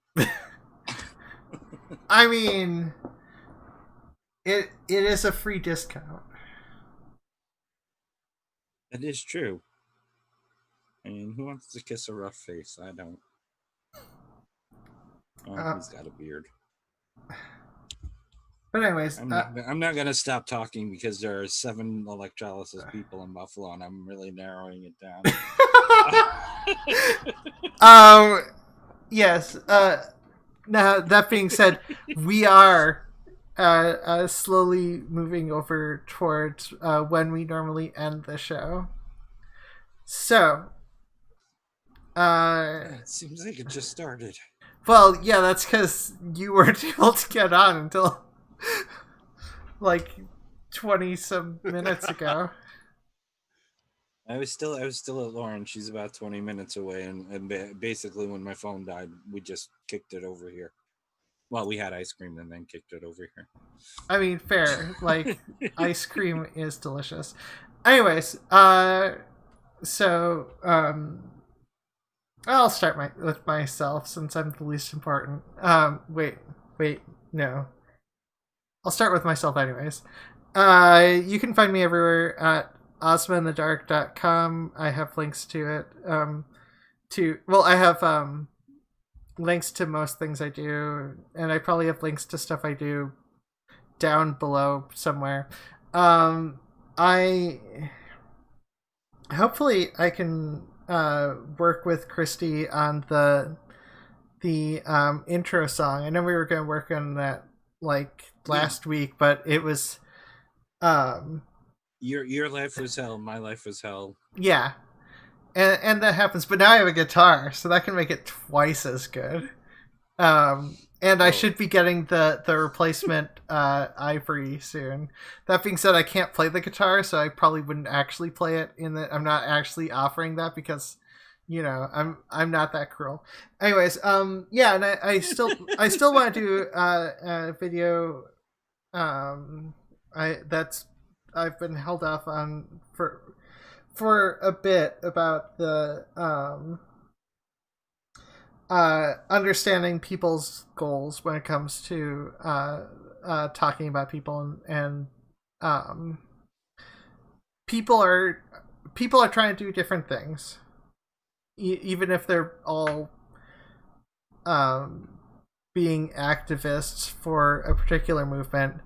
I mean, it is a free discount. It is true. I mean, who wants to kiss a rough face? I don't. He's got a beard. But anyways, I'm not going to stop talking because there are 7 electrolysis people in Buffalo, and I'm really narrowing it down. Yes. Now, that being said, we are slowly moving over towards when we normally end the show. So, it seems like it just started. Well, yeah, that's because you weren't able to get on until like 20 some minutes ago. I was still at Lauren. She's about 20 minutes away, and basically when my phone died, we just kicked it over here. Well, we had ice cream and then kicked it over here. I mean, fair. Like, ice cream is delicious. Anyways, so I'll start with myself since I'm the least important. Wait, no. I'll start with myself anyways. You can find me everywhere at ozmainthedark.com. I have links to it. I have links to most things I do, and I probably have links to stuff I do down below somewhere. I hopefully I can work with Christy on the intro song. I know we were going to work on that like last week, but it was your life was hell, my life was hell. Yeah, and that happens. But now I have a guitar, so that can make it twice as good. And I should be getting the replacement Ivory soon. That being said, I can't play the guitar, so I probably wouldn't actually play it. I'm not actually offering that because, I'm not that cruel. Anyways, yeah, and I still want to do a video. I've been held off on for a bit about the understanding people's goals when it comes to talking about people, and people are trying to do different things, even if they're all being activists for a particular movement.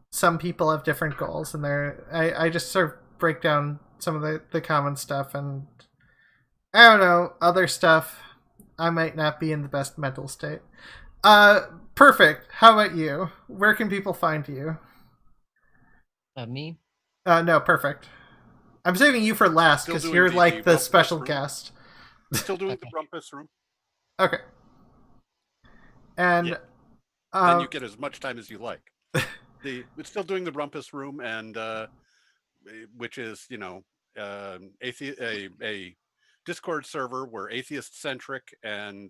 Some people have different goals, and I just sort of break down some of the common stuff, and I don't know, other stuff. I might not be in the best mental state. Perfict. How about you? Where can people find you? Me? No, Perfect. I'm saving you for last because you're like the special guest. Still doing the Rumpus Room. Okay. And then you get as much time as you like. It's still doing the Rumpus Room, and which is a Discord server where atheist centric and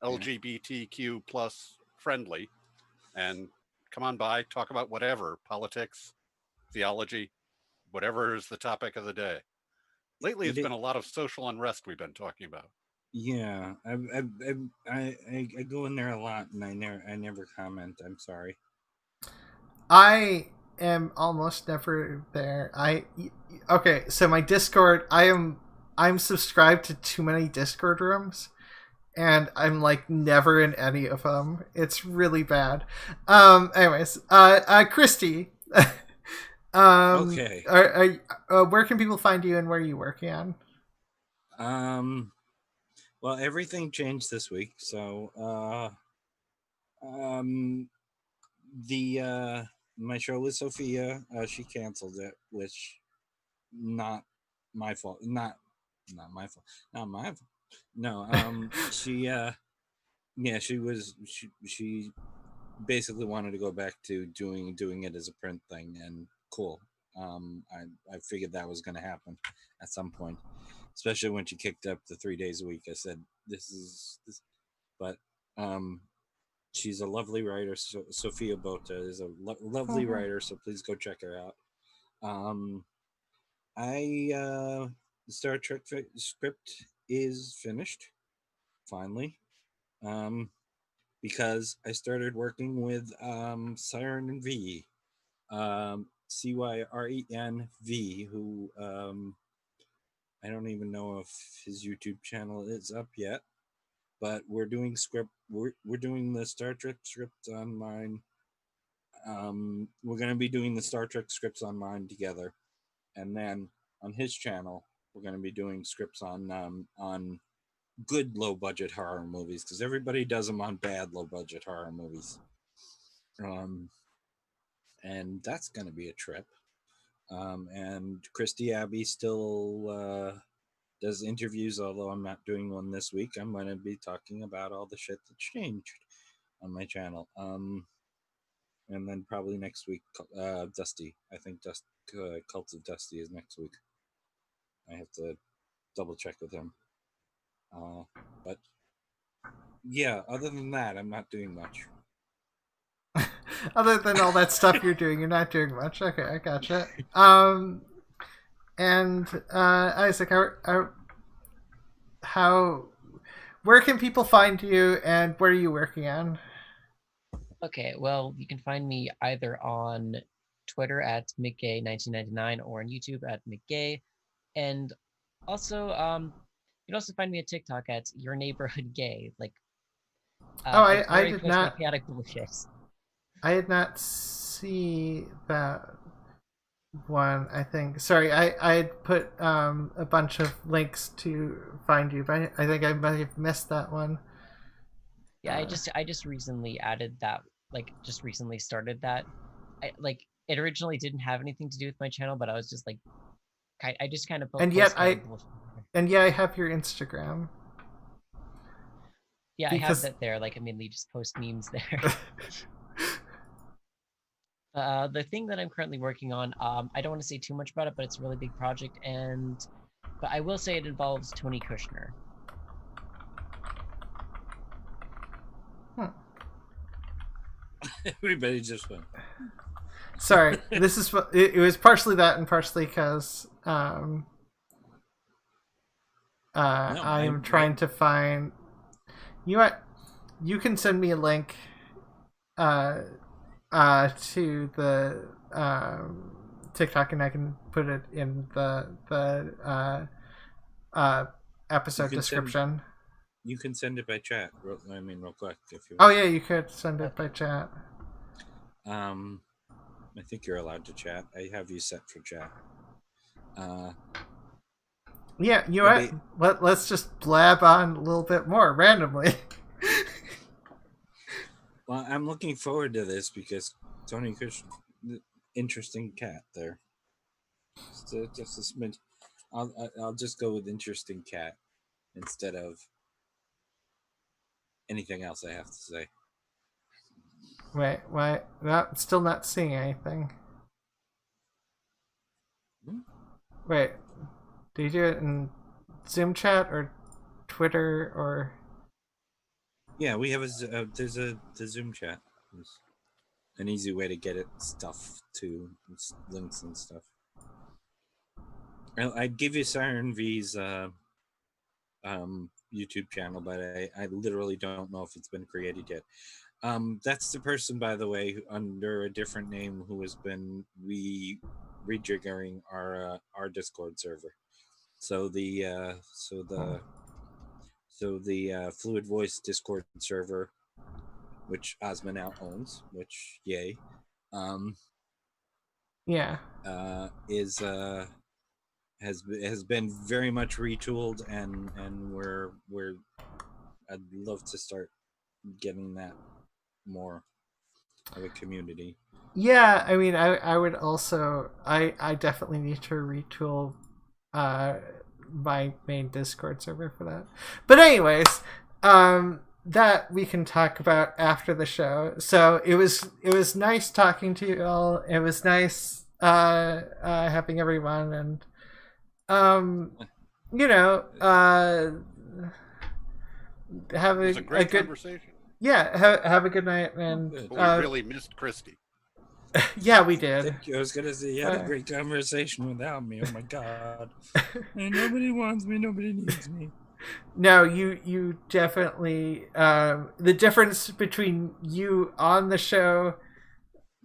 LGBTQ plus friendly, and come on by, talk about whatever, politics, theology, whatever is the topic of the day. Lately, it's been a lot of social unrest we've been talking about. Yeah, I go in there a lot, and I never comment. I'm sorry. I am almost never there. Okay, so my Discord, I'm subscribed to too many Discord rooms, and I'm like never in any of them. It's really bad. Anyways, Christy. Okay. Where can people find you, and where are you working on? Well, everything changed this week, so my show with Sophia, she canceled it, which not my fault. Not my fault. Not my fault. No, she she basically wanted to go back to doing it as a print thing, and cool. I figured that was going to happen at some point, especially when she kicked up the 3 days a week. I said, this, but she's a lovely writer. Sophia Bota is a lovely writer, so please go check her out. The Star Trek script is finished, finally, because I started working with Siren V, Cyren V, who I don't even know if his YouTube channel is up yet, but we're doing we're doing the Star Trek script on mine. We're going to be doing the Star Trek scripts on mine together, and then on his channel we're going to be doing scripts on good low budget horror movies, because everybody does them on bad low budget horror movies. And that's going to be a trip. And Christy Abbey still does interviews, although I'm not doing one this week. I'm going to be talking about all the shit that's changed on my channel. And then probably next week, Dusty. I think Cult of Dusty is next week. I have to double check with him. But yeah, other than that, I'm not doing much. Other than all that stuff you're doing, you're not doing much. Okay, I gotcha. And Isaac, where can people find you, and what are you working on? Okay, well, you can find me either on Twitter at McGay1999 or on YouTube at McGay. And also, you can also find me at TikTok at Your Neighborhood Gay. Like, I where did post not. my chaotic bullshit. I did not see that one. I think. Sorry, I had put a bunch of links to find you, but I think I might have missed that one. Yeah, I just recently added that. Like, just recently started that. It originally didn't have anything to do with my channel, but I was just like, I just kind of And yet I have your Instagram. Yeah, because... I have that there. Like, I mainly just post memes there. The thing that I'm currently working on, I don't want to say too much about it, but it's a really big project, but I will say it involves Tony Kushner. Everybody just went. Sorry, this is what it was. Partially that, and partially because I am trying to find. You know what? You can send me a link to the TikTok, and I can put it in the episode description. You can send it by chat. Real quick, if you want. Oh yeah, you could send it by chat. I think you're allowed to chat. I have you set for chat. Yeah, you know what? Let's just blab on a little bit more randomly. Well, I'm looking forward to this because Tony Kushner, interesting cat there. Just a smidge. I'll just go with interesting cat instead of anything else I have to say. Wait, why? Not still not seeing anything. Wait, do you do it in Zoom chat or Twitter or? Yeah, we have there's the Zoom chat. There's an easy way to get it stuff to links and stuff. I'd give you Siren V's YouTube channel, but I literally don't know if it's been created yet. That's the person, by the way, under a different name, who has been rejiggering our Discord server. So the Fluid Voice Discord server, which Ozma now owns, which yay, has been very much retooled, and I'd love to start getting that more of a community. Yeah, I mean, I would also I definitely need to retool my main Discord server for that. But anyways, that we can talk about after the show. So it was nice talking to you all. It was nice having everyone, and have it was a great good conversation. Yeah, have a good night, and we really missed Christy. Yeah, we did. I was gonna say, you had a great conversation without me. Oh my god. And nobody wants me, nobody needs me. No, you definitely the difference between you on the show,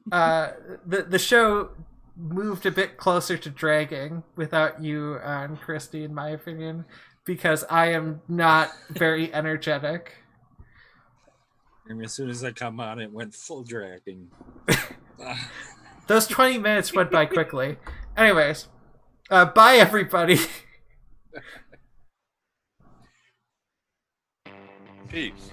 the show moved a bit closer to dragging without you on Christy, in my opinion, because I am not very energetic. And as soon as I come on, it went full dragging. Those 20 minutes went by quickly. Anyways, bye everybody. Peace.